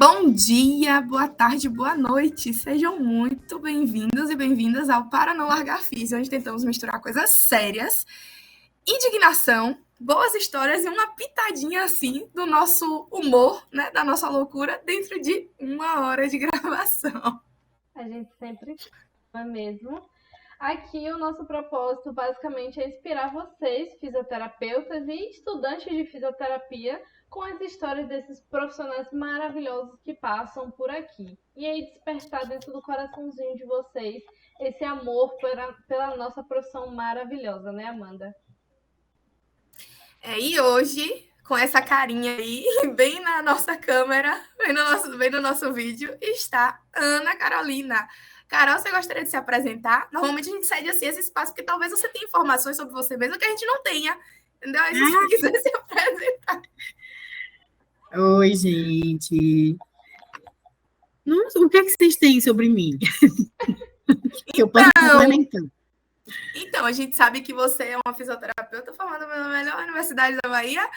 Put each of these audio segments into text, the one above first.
Bom dia, boa tarde, boa noite. Sejam muito bem-vindos e bem-vindas ao Para Não Largar Física, onde tentamos misturar coisas sérias, indignação, boas histórias e uma pitadinha assim do nosso humor, né, da nossa loucura, dentro de 1 hora de gravação. A gente sempre não é mesmo? Aqui o nosso propósito basicamente é inspirar vocês, fisioterapeutas e estudantes de fisioterapia, com as histórias desses profissionais maravilhosos que passam por aqui. E aí despertar dentro do coraçãozinho de vocês esse amor pela nossa profissão maravilhosa, né, Amanda? E hoje, com essa carinha aí, bem na nossa câmera, bem no nosso vídeo, está Ana Carolina. Carol, você gostaria de se apresentar? Normalmente a gente cede assim esse espaço, porque talvez você tenha informações sobre você mesmo que a gente não tenha. Entendeu? Aí, se você quiser se apresentar. Oi, gente. Nossa, o que é que vocês têm sobre mim? Que eu posso complementar. Então, a gente sabe que você é uma fisioterapeuta formada na melhor universidade da Bahia.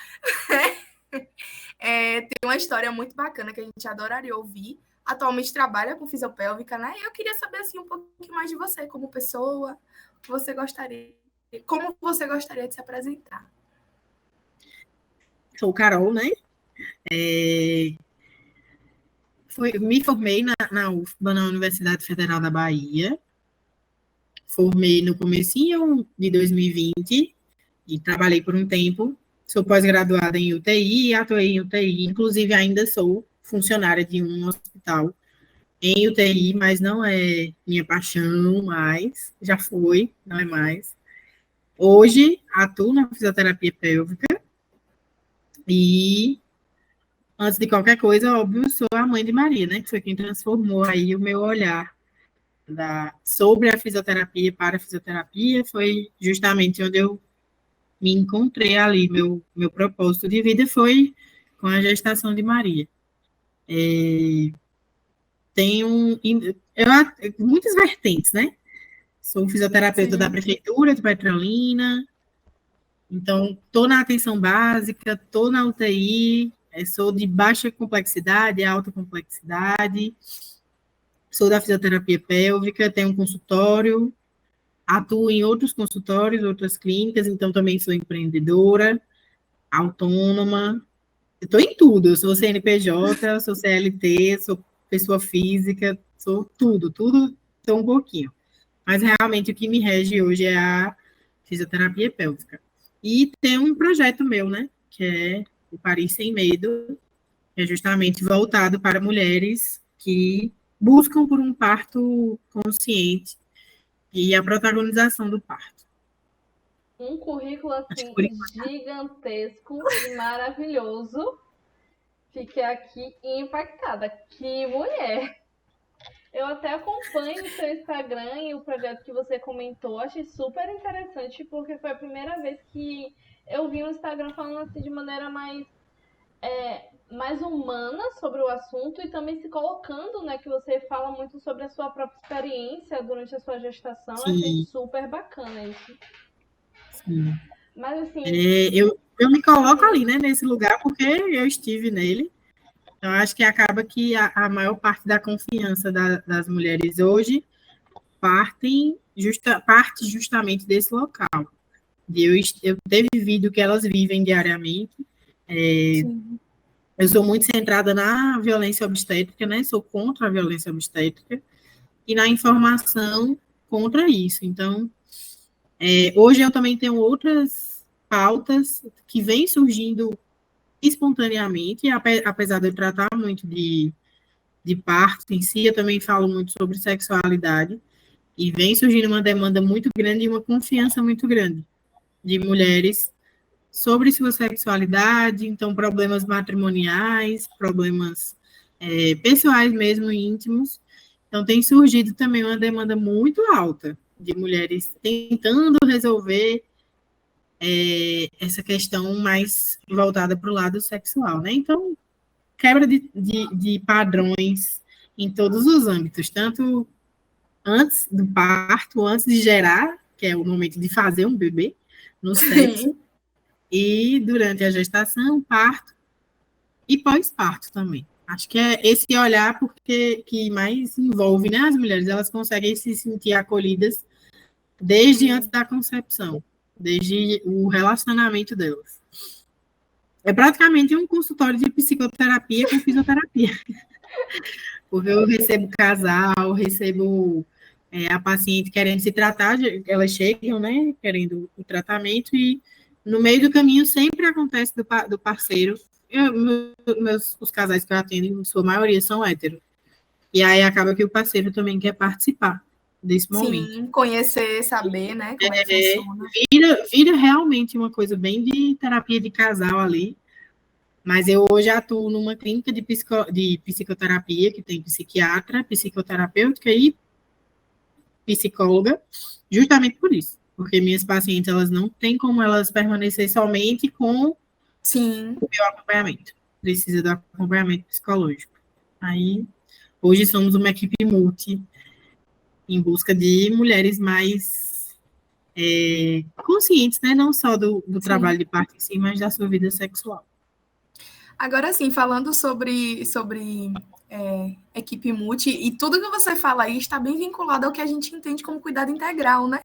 Tem uma história muito bacana que a gente adoraria ouvir. Atualmente trabalha com fisiopélvica, né? E eu queria saber assim, um pouquinho mais de você, como pessoa, como você gostaria de se apresentar. Sou Carol, né? Me formei na UFBA, na Universidade Federal da Bahia. Formei no comecinho de 2020 e trabalhei por um tempo. Sou pós-graduada em UTI, atuei em UTI, inclusive ainda sou funcionária de um hospital em UTI, mas não é minha paixão mais, já foi, não é mais. Hoje, atuo na fisioterapia pélvica e, antes de qualquer coisa, óbvio, sou a mãe de Maria, né, que foi quem transformou aí o meu olhar sobre a fisioterapia para a fisioterapia, foi justamente onde eu me encontrei ali, meu propósito de vida foi com a gestação de Maria. Tenho muitas vertentes, né? Sou fisioterapeuta da Prefeitura de Petrolina, então estou na atenção básica, estou na UTI, sou de baixa complexidade, alta complexidade, sou da fisioterapia pélvica, tenho um consultório, atuo em outros consultórios, outras clínicas, então também sou empreendedora, autônoma, estou em tudo, eu sou CNPJ, sou CLT, sou pessoa física, sou tudo, estou um pouquinho. Mas realmente o que me rege hoje é a fisioterapia pélvica. E tem um projeto meu, né, que é o Paris Sem Medo, que é justamente voltado para mulheres que buscam por um parto consciente e a protagonização do parto. Um currículo, assim, gigantesco e maravilhoso. Fiquei aqui impactada. Que mulher! Eu até acompanho o seu Instagram e o projeto que você comentou. Achei super interessante, porque foi a primeira vez que eu vi o Instagram falando assim de maneira mais humana sobre o assunto e também se colocando, né, que você fala muito sobre a sua própria experiência durante a sua gestação. Sim. Achei super bacana isso. Sim. Mas assim... eu me coloco ali, né, nesse lugar, porque eu estive nele. Então, acho que acaba que a maior parte da confiança das mulheres hoje parte justamente desse local. Eu ter vivido o que elas vivem diariamente. Eu sou muito centrada na violência obstétrica, né? Sou contra a violência obstétrica e na informação contra isso. Então, hoje eu também tenho outras pautas que vêm surgindo espontaneamente, apesar de eu tratar muito de parto em si, eu também falo muito sobre sexualidade, e vem surgindo uma demanda muito grande e uma confiança muito grande de mulheres sobre sua sexualidade, então problemas matrimoniais, problemas pessoais mesmo, íntimos. Então tem surgido também uma demanda muito alta de mulheres tentando resolver essa questão mais voltada para o lado sexual, né? Então, quebra de padrões em todos os âmbitos, tanto antes do parto, antes de gerar, que é o momento de fazer um bebê, no sexo, e durante a gestação, parto e pós-parto também. Acho que é esse olhar porque que mais envolve, né, as mulheres. Elas conseguem se sentir acolhidas desde antes da concepção, desde o relacionamento delas. É praticamente um consultório de psicoterapia com fisioterapia. Porque eu recebo casal, recebo a paciente querendo se tratar, elas chegam, né, querendo o tratamento, e no meio do caminho sempre acontece do parceiro. Os casais que eu atendo, em sua maioria, são héteros. E aí acaba que o parceiro também quer participar desse momento. Sim, conhecer, saber, né, como é que funciona. Vira realmente uma coisa bem de terapia de casal ali. Mas eu hoje atuo numa clínica de psicoterapia, que tem psiquiatra, psicoterapêutica e psicóloga, justamente por isso. Porque minhas pacientes, elas não têm como elas permanecer somente com Sim. o meu acompanhamento. Precisa do acompanhamento psicológico. Aí, hoje somos uma equipe multi, em busca de mulheres mais conscientes, né? Não só do trabalho de parto em si, mas da sua vida sexual. Agora sim, falando sobre equipe multi, e tudo que você fala aí está bem vinculado ao que a gente entende como cuidado integral, né?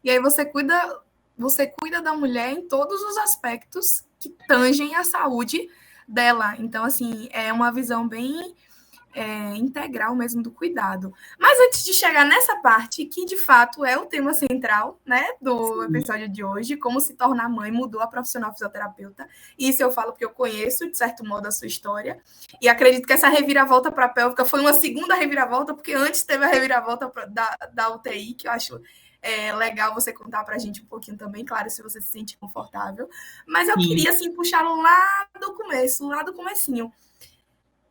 E aí você cuida da mulher em todos os aspectos que tangem a saúde dela. Então, assim, é uma visão bem integral mesmo do cuidado. Mas antes de chegar nessa parte, que de fato é o tema central, né, do episódio de hoje, como se tornar mãe mudou a profissional fisioterapeuta. Isso eu falo porque eu conheço, de certo modo, a sua história. E acredito que essa reviravolta para a pélvica foi uma segunda reviravolta, porque antes teve a reviravolta da UTI, que eu acho legal você contar para a gente um pouquinho também, claro, se você se sente confortável. Mas eu queria, assim, puxar lá do começo, lá do comecinho.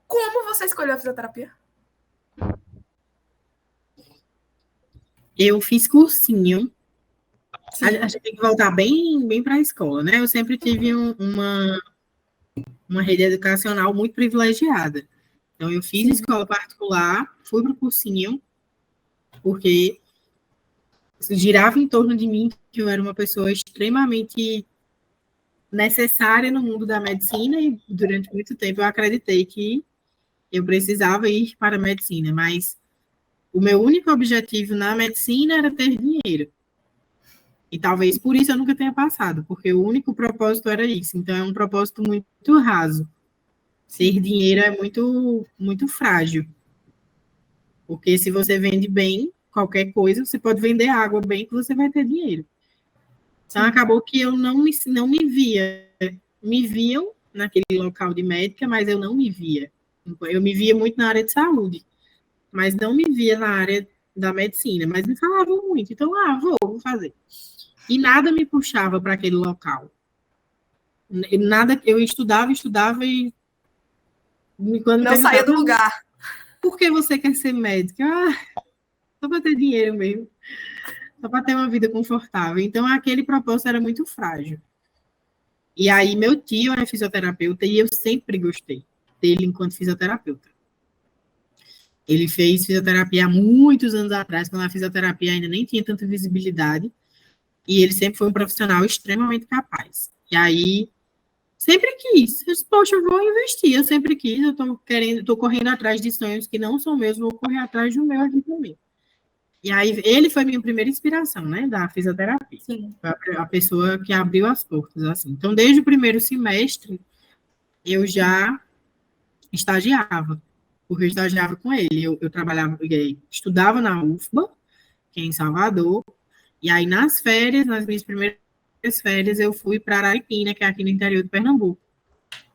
Como você escolheu a fisioterapia? Eu fiz cursinho. A gente tem que voltar bem para a escola, né? Eu sempre tive uma rede educacional muito privilegiada. Então, eu fiz escola particular, fui para o cursinho, porque girava em torno de mim, que eu era uma pessoa extremamente necessária no mundo da medicina, e durante muito tempo eu acreditei que eu precisava ir para a medicina, mas o meu único objetivo na medicina era ter dinheiro. E talvez por isso eu nunca tenha passado, porque o único propósito era isso. Então é um propósito muito raso. Ter dinheiro é muito, muito frágil. Porque se você vende bem qualquer coisa, você pode vender água bem que você vai ter dinheiro. Então acabou que eu não me via. Me viam naquele local de médica, mas eu não me via. Eu me via muito na área de saúde, mas não me via na área da medicina. Mas me falavam muito. Então, vou fazer. E nada me puxava para aquele local. Nada, eu estudava e quando não saía do lugar. Por que você quer ser médica? Só para ter dinheiro mesmo. Só para ter uma vida confortável. Então, aquele propósito era muito frágil. E aí, meu tio era fisioterapeuta e eu sempre gostei dele enquanto fisioterapeuta. Ele fez fisioterapia há muitos anos atrás, quando a fisioterapia ainda nem tinha tanta visibilidade. E ele sempre foi um profissional extremamente capaz. E aí, sempre quis. Eu disse, poxa, eu vou investir. Eu sempre quis. Eu tô correndo atrás de sonhos que não são meus, vou correr atrás do meu aqui também. E aí, ele foi minha primeira inspiração, né, da fisioterapia. Sim. A pessoa que abriu as portas, assim. Então, desde o primeiro semestre, eu já estagiava, porque eu estagiava com ele. Eu trabalhava, estudava na UFBA, que é em Salvador, e aí nas minhas primeiras férias, eu fui para Araripina, que é aqui no interior de Pernambuco.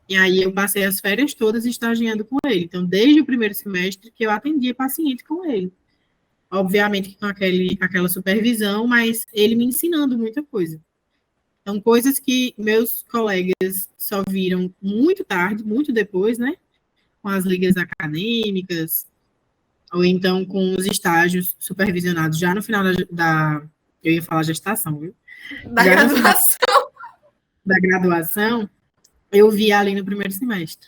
E aí eu passei as férias todas estagiando com ele. Então, desde o primeiro semestre que eu atendia paciente com ele. Obviamente com aquela supervisão, mas ele me ensinando muita coisa. Então, coisas que meus colegas só viram muito tarde, muito depois, né? Com as ligas acadêmicas, ou então com os estágios supervisionados já no final eu ia falar gestação, viu? Da já graduação. Da graduação, eu vi ali no primeiro semestre.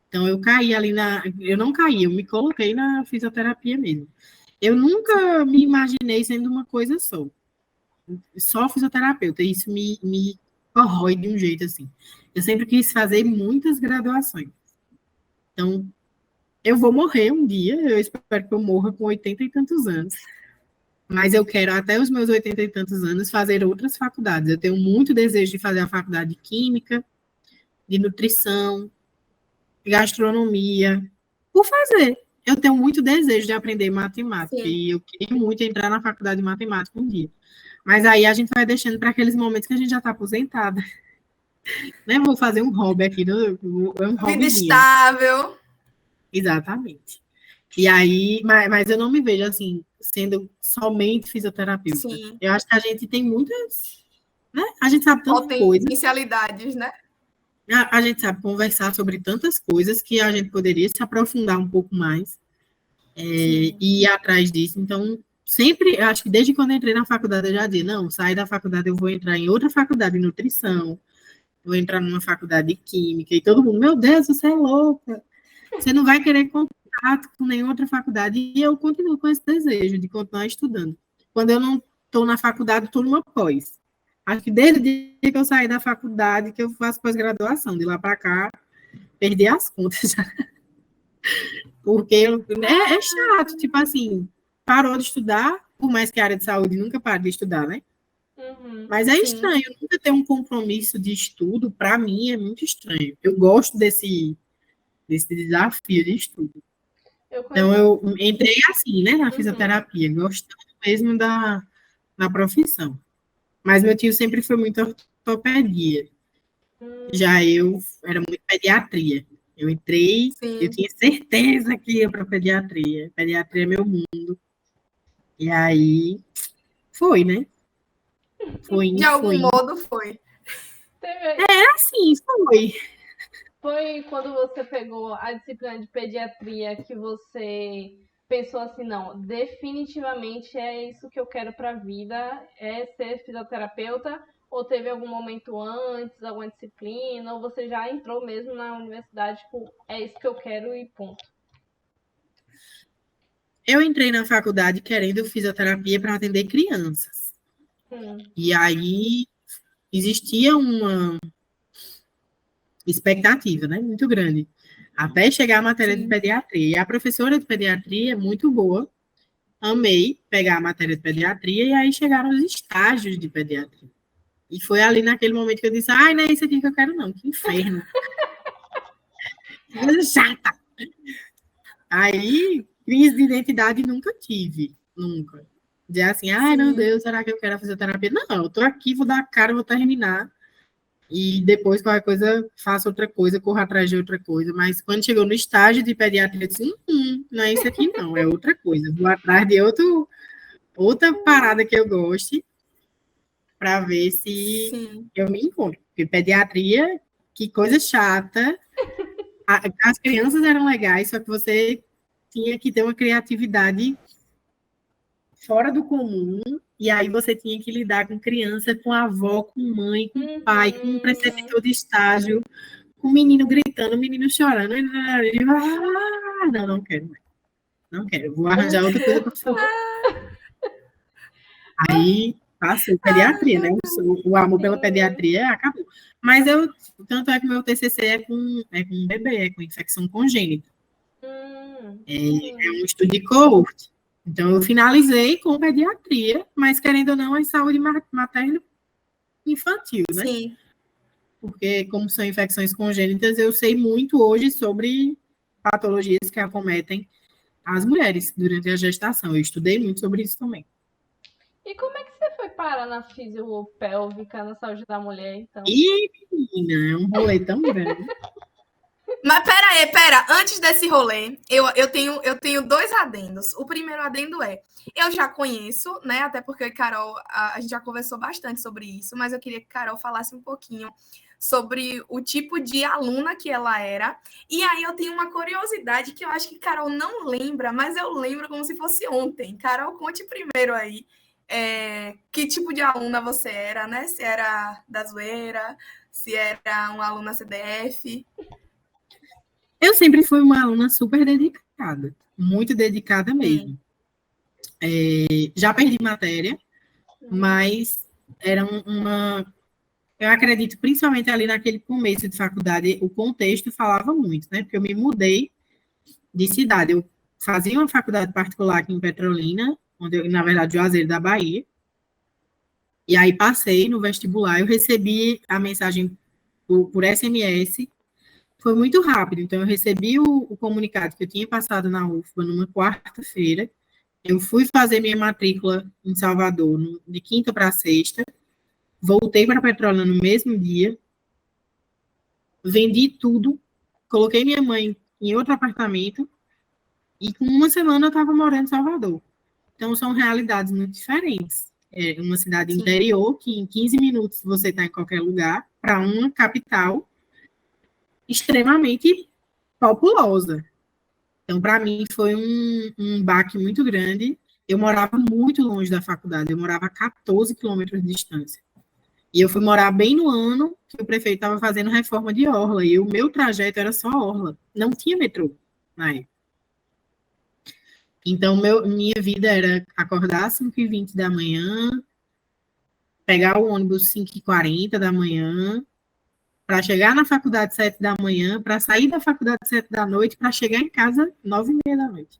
Então, eu caí ali eu não caí, eu me coloquei na fisioterapia mesmo. Eu nunca me imaginei sendo uma coisa só fisioterapeuta, isso me corrói de um jeito assim. Eu sempre quis fazer muitas graduações. Então, eu vou morrer um dia, eu espero que eu morra com 80 e tantos anos. Mas eu quero, até os meus 80 e tantos anos, fazer outras faculdades. Eu tenho muito desejo de fazer a faculdade de Química, de Nutrição, Gastronomia, por fazer. Eu tenho muito desejo de aprender matemática, Sim. e eu queria muito entrar na faculdade de matemática um dia. Mas aí a gente vai deixando para aqueles momentos que a gente já está aposentada. Né? Vou fazer um hobby aqui, é um Vida hobbyzinho. estável. Exatamente. E aí, mas eu não me vejo assim, sendo somente fisioterapeuta. Sim. Eu acho que a gente tem muitas, né? A gente sabe tantas coisas, Potencialidades, né? a gente sabe conversar sobre tantas coisas que a gente poderia se aprofundar um pouco mais e ir atrás disso. Então, sempre, acho que desde quando eu entrei na faculdade, eu já disse, não, sair da faculdade, eu vou entrar em outra faculdade de nutrição, vou entrar numa faculdade de química, e todo mundo, meu Deus, você é louca, você não vai querer contato com nenhuma outra faculdade, e eu continuo com esse desejo de continuar estudando. Quando eu não estou na faculdade, estou numa pós. Acho que desde o dia que eu saí da faculdade, que eu faço pós-graduação, de lá para cá, perdi as contas. Porque é chato, tipo assim, parou de estudar, por mais que a área de saúde nunca pare de estudar, né? Uhum. Mas é estranho, nunca ter um compromisso de estudo, para mim é muito estranho. Eu gosto desse desafio de estudo. Então, eu entrei assim, né, na fisioterapia, gostando mesmo da profissão. Mas meu tio sempre foi muito ortopedia. Já eu era muito pediatria. Eu entrei, eu tinha certeza que ia para pediatria. Pediatria é meu mundo. E aí, foi, né? De algum modo, foi. É assim, foi. Foi quando você pegou a disciplina de pediatria que você pensou assim, não, definitivamente é isso que eu quero para a vida, é ser fisioterapeuta? Ou teve algum momento antes, alguma disciplina, ou você já entrou mesmo na universidade, tipo, é isso que eu quero e ponto? Eu entrei na faculdade querendo fisioterapia para atender crianças. E aí existia uma expectativa, né, muito grande, até chegar a matéria de pediatria. E a professora de pediatria é muito boa, amei pegar a matéria de pediatria, e aí chegaram os estágios de pediatria. E foi ali naquele momento que eu disse, ai, não é isso aqui que eu quero não, que inferno. Que coisa chata. Aí, crise de identidade nunca tive, nunca. Dizer assim, ai, meu Deus, será que eu quero a fisioterapia? Não, eu tô aqui, vou dar a cara, vou terminar. E depois, qualquer coisa, faço outra coisa, corro atrás de outra coisa. Mas quando chegou no estágio de pediatria, eu disse, não é isso aqui não, é outra coisa. Vou atrás de outra parada que eu goste para ver se eu me encontro. Porque pediatria, que coisa chata. As crianças eram legais, só que você tinha que ter uma criatividade fora do comum, e aí você tinha que lidar com criança, com avó, com mãe, com pai, com um preceptor de estágio, com o menino gritando, o menino chorando. Não quero. Não quero, vou arranjar outra coisa para fazer. Aí passou pediatria, né? O amor pela pediatria acabou. Mas tanto é que o meu TCC é com bebê, é com infecção congênita. É um estudo de coorte. Então, eu finalizei com pediatria, mas, querendo ou não, é saúde materno-infantil, né? Sim. Porque, como são infecções congênitas, eu sei muito hoje sobre patologias que acometem as mulheres durante a gestação. Eu estudei muito sobre isso também. E como é que você foi parar na fisiopélvica, na saúde da mulher, então? Ih, menina, é um rolê tão grande. Mas pera, antes desse rolê, eu tenho dois adendos. O primeiro adendo é, eu já conheço, né, até porque Carol, a gente já conversou bastante sobre isso, mas eu queria que Carol falasse um pouquinho sobre o tipo de aluna que ela era. E aí eu tenho uma curiosidade que eu acho que Carol não lembra, mas eu lembro como se fosse ontem. Carol, conte primeiro aí que tipo de aluna você era, né? Se era da zoeira, se era uma aluna CDF. Eu sempre fui uma aluna super dedicada, muito dedicada mesmo. Já perdi matéria, mas era eu acredito, principalmente ali naquele começo de faculdade, o contexto falava muito, né? Porque eu me mudei de cidade. Eu fazia uma faculdade particular aqui em Petrolina, na verdade, Juazeiro da Bahia, e aí passei no vestibular, eu recebi a mensagem por SMS, foi muito rápido, então eu recebi o comunicado que eu tinha passado na UFBA numa quarta-feira, eu fui fazer minha matrícula em Salvador de quinta para sexta, voltei para Petrolina no mesmo dia, vendi tudo, coloquei minha mãe em outro apartamento, e com uma semana eu estava morando em Salvador. Então, são realidades muito diferentes. É uma cidade Sim. interior, que em 15 minutos você está em qualquer lugar, para uma capital extremamente populosa. Então, para mim, foi um baque muito grande. Eu morava muito longe da faculdade, eu morava a 14 quilômetros de distância. E eu fui morar bem no ano que o prefeito estava fazendo reforma de orla, e o meu trajeto era só orla, não tinha metrô na época. Então, minha vida era acordar às 5h20 da manhã, pegar o ônibus 5h40 da manhã, para chegar na faculdade 7 da manhã, para sair da faculdade 7 da noite, para chegar em casa 9h30 da noite.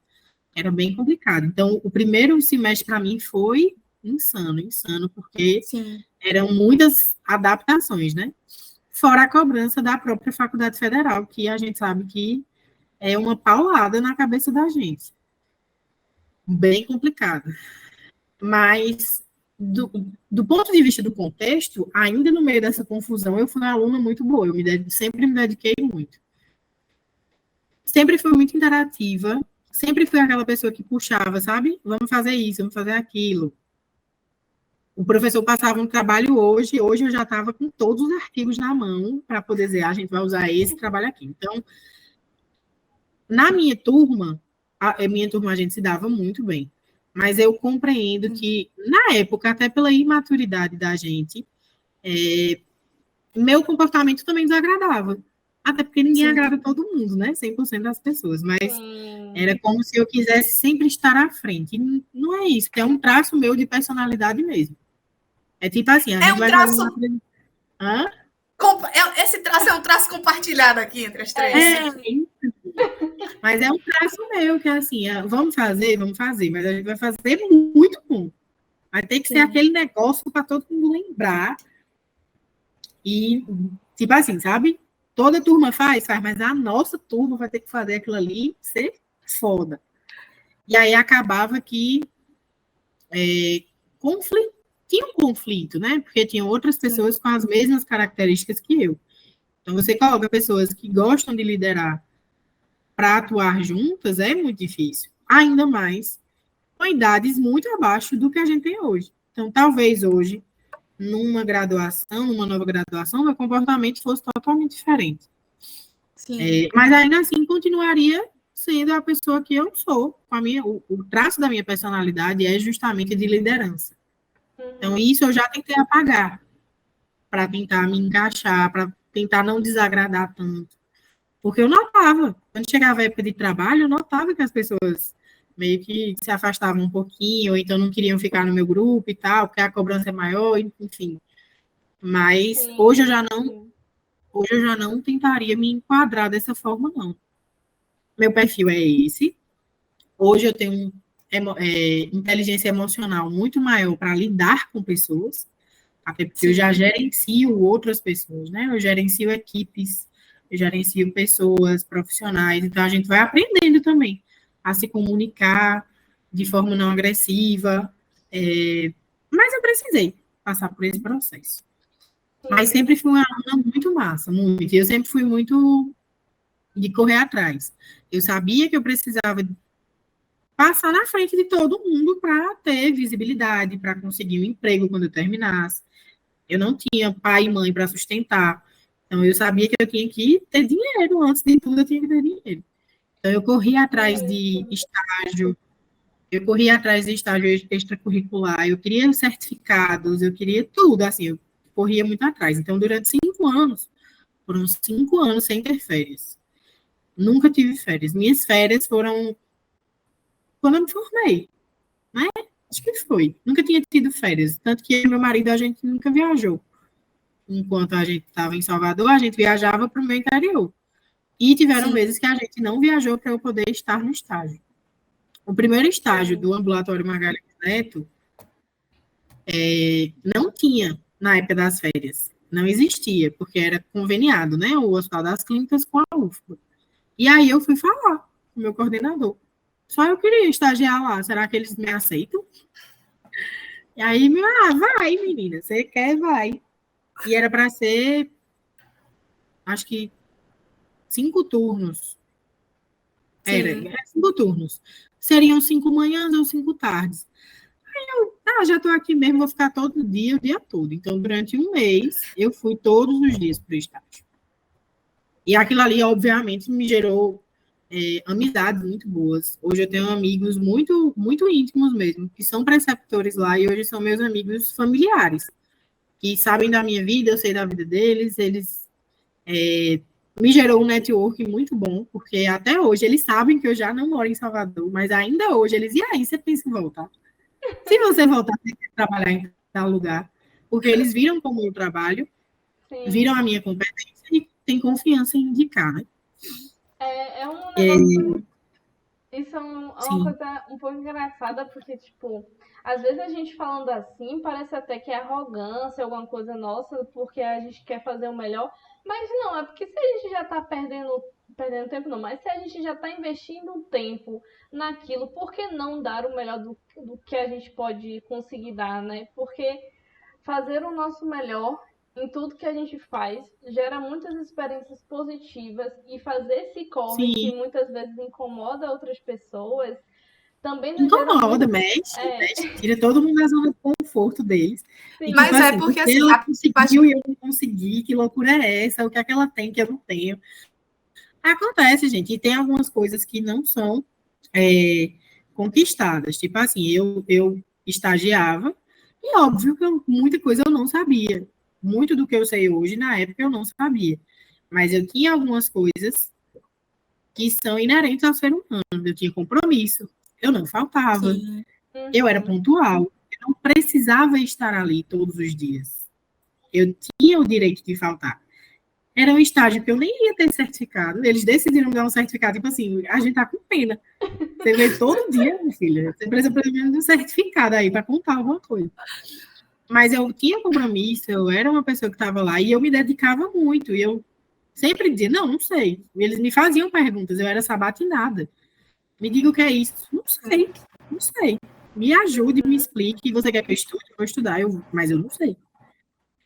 Era bem complicado. Então, o primeiro semestre para mim foi insano, porque Sim. eram muitas adaptações, né? Fora a cobrança da própria Faculdade Federal, que a gente sabe que é uma paulada na cabeça da gente. Bem complicado. Mas, do ponto de vista do contexto, ainda no meio dessa confusão, eu fui uma aluna muito boa, sempre me dediquei muito. Sempre fui muito interativa, sempre fui aquela pessoa que puxava, sabe? Vamos fazer isso, vamos fazer aquilo. O professor passava um trabalho hoje eu já estava com todos os artigos na mão para poder dizer, a gente vai usar esse trabalho aqui. Então, na minha turma a gente se dava muito bem. Mas eu compreendo que, na época, até pela imaturidade da gente, meu comportamento também desagradava. Até porque ninguém agrada todo mundo, né? 100% das pessoas. Mas era como se eu quisesse sempre estar à frente. E não é isso, é um traço meu de personalidade mesmo. É tipo assim, a gente vai fazer uma... Hã? Esse traço é um traço compartilhado aqui entre as três. Mas é um traço meu, que é assim, vamos fazer, mas a gente vai fazer muito bom. Vai ter que ser aquele negócio para todo mundo lembrar. E, tipo assim, sabe? Toda turma faz, mas a nossa turma vai ter que fazer aquilo ali ser foda. E aí acabava que tinha um conflito, né? Porque tinham outras pessoas com as mesmas características que eu. Então, você coloca pessoas que gostam de liderar para atuar juntas, é muito difícil. Ainda mais com idades muito abaixo do que a gente tem hoje. Então, talvez hoje, numa nova graduação, meu comportamento fosse totalmente diferente. Mas ainda assim, continuaria sendo a pessoa que eu sou. O traço da minha personalidade é justamente de liderança. Então, isso eu já tentei apagar para tentar me encaixar, para tentar não desagradar tanto. Porque eu notava, quando chegava a época de trabalho, eu notava que as pessoas meio que se afastavam um pouquinho, ou então não queriam ficar no meu grupo e tal, porque a cobrança é maior, enfim. Mas hoje eu já não tentaria me enquadrar dessa forma, não. Meu perfil é esse. Hoje eu tenho inteligência emocional muito maior para lidar com pessoas, até porque eu já gerencio outras pessoas, né? Eu gerencio equipes, eu gerencio pessoas, profissionais, então a gente vai aprendendo também a se comunicar de forma não agressiva, mas eu precisei passar por esse processo. Mas sempre fui uma aluna muito massa, muito. Eu sempre fui muito de correr atrás. Eu sabia que eu precisava passar na frente de todo mundo para ter visibilidade, para conseguir um emprego quando eu terminasse. Eu não tinha pai e mãe para sustentar. Então, eu sabia que eu tinha que ter dinheiro. Antes de tudo, eu tinha que ter dinheiro. Então, eu corria atrás de estágio. Eu corria atrás de estágio extracurricular. Eu queria certificados. Eu queria tudo. Assim, eu corria muito atrás. Então, durante 5 anos, foram 5 anos sem ter férias. Nunca tive férias. Minhas férias foram quando eu me formei. Né? Acho que foi. Nunca tinha tido férias. Tanto que eu e meu marido, a gente nunca viajou. Enquanto a gente estava em Salvador, a gente viajava para o meu interior. E tiveram Sim. vezes que a gente não viajou para eu poder estar no estágio. O primeiro estágio do ambulatório Margarida Neto não tinha na época das férias. Não existia, porque era conveniado, né? O Hospital das Clínicas com a UFBA. E aí eu fui falar com o meu coordenador. Só eu queria estagiar lá. Será que eles me aceitam? E aí, vai, menina. Você quer, vai. E era para ser, acho que 5 turnos. Era 5 turnos. Seriam 5 manhãs ou 5 tardes. Já estou aqui mesmo, vou ficar todo dia, o dia todo. Então, durante um mês, eu fui todos os dias para o estágio. E aquilo ali, obviamente, me gerou amizades muito boas. Hoje eu tenho amigos muito, muito íntimos mesmo, que são preceptores lá e hoje são meus amigos familiares, que sabem da minha vida, eu sei da vida deles, eles me gerou um network muito bom, porque até hoje eles sabem que eu já não moro em Salvador, mas ainda hoje eles, e aí, você pensa em voltar? Se você voltar, você quer trabalhar em tal lugar, porque eles viram como eu trabalho, viram a minha competência e têm confiança em indicar, né? É um negócio. Isso é uma coisa um pouco engraçada, porque, tipo, às vezes a gente falando assim, parece até que é arrogância, alguma coisa nossa, porque a gente quer fazer o melhor. Mas não, é porque se a gente já tá perdendo tempo, não, mas se a gente já tá investindo tempo naquilo, por que não dar o melhor do que a gente pode conseguir dar, né? Porque fazer o nosso melhor em tudo que a gente faz gera muitas experiências positivas, e fazer esse corre que muitas vezes incomoda outras pessoas também nos incomoda, gera mexe, tira todo mundo da zona de conforto deles. Sim. Mas tipo, porque assim, ela conseguiu e eu não consegui, que loucura é essa? O que é que ela tem que eu não tenho? Acontece, gente, e tem algumas coisas que não são conquistadas. Tipo assim, eu estagiava, e óbvio que muita coisa eu não sabia. Muito do que eu sei hoje, na época, eu não sabia. Mas eu tinha algumas coisas que são inerentes ao ser humano. Eu tinha compromisso, eu não faltava, eu era pontual, eu não precisava estar ali todos os dias. Eu tinha o direito de faltar. Era um estágio que eu nem ia ter certificado. Eles decidiram dar um certificado, tipo assim, a gente tá com pena. Você vê todo dia, minha filha. Você precisa, pelo menos, de um certificado aí para contar alguma coisa. Mas eu tinha compromisso, eu era uma pessoa que estava lá e eu me dedicava muito. E eu sempre dizia, não sei. Eles me faziam perguntas, eu era sabatinada. Me diga o que é isso. Não sei. Me ajude, me explique. Você quer que eu estude? Eu vou estudar, mas eu não sei.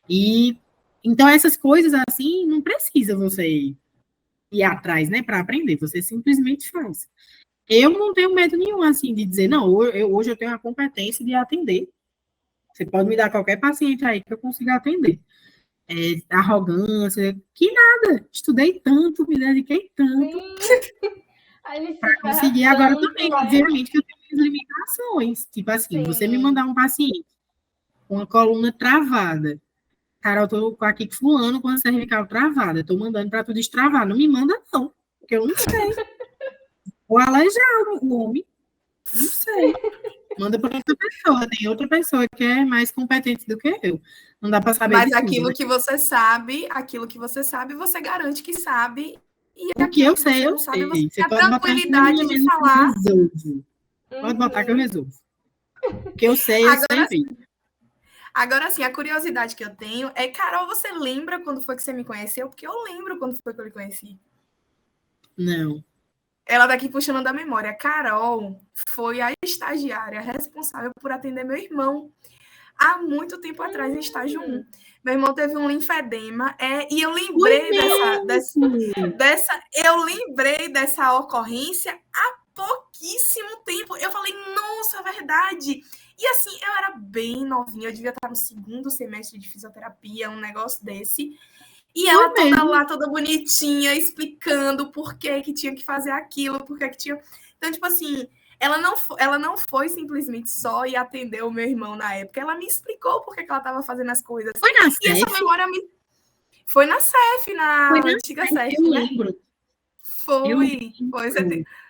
E então essas coisas assim, não precisa você ir atrás, né, para aprender. Você simplesmente faz. Eu não tenho medo nenhum, assim, de dizer, não, hoje eu tenho a competência de atender. Você pode me dar qualquer paciente aí que eu consiga atender. Arrogância, que nada. Estudei tanto, me dediquei tanto. Para conseguir. Agora também, obviamente, que eu tenho minhas limitações. Tipo assim, você me mandar um paciente com a coluna travada. Cara, eu tô aqui com fulano com a cervical travada. Eu tô mandando para tu destravar. Não me manda, não. Porque eu não sei. Ou aleijado o homem. Não sei. Manda para outra pessoa. Tem outra pessoa que é mais competente do que eu. Não dá para saber. Mas aquilo que você sabe, você garante que sabe. E o que eu sei, eu sei. Você tem a tranquilidade de falar. Pode botar que eu resolvo. O que eu sei, eu sei mesmo. Agora, assim, a curiosidade que eu tenho é, Carol, você lembra quando foi que você me conheceu? Porque eu lembro quando foi que eu lhe conheci. Não. Ela daqui puxando da memória. Carol foi a estagiária responsável por atender meu irmão há muito tempo atrás, em estágio 1. Meu irmão teve um linfedema, e eu lembrei dessa ocorrência há pouquíssimo tempo. Eu falei, nossa, é verdade. E assim, eu era bem novinha, eu devia estar no 2º semestre de fisioterapia, um negócio desse. E ela toda bonitinha, explicando por que tinha que fazer aquilo, por que tinha... Então, tipo assim, ela não foi simplesmente só e atendeu o meu irmão na época. Ela me explicou por que ela estava fazendo as coisas. Foi na CEF? E essa memória foi na CEF, na antiga CEF, eu lembro. Foi.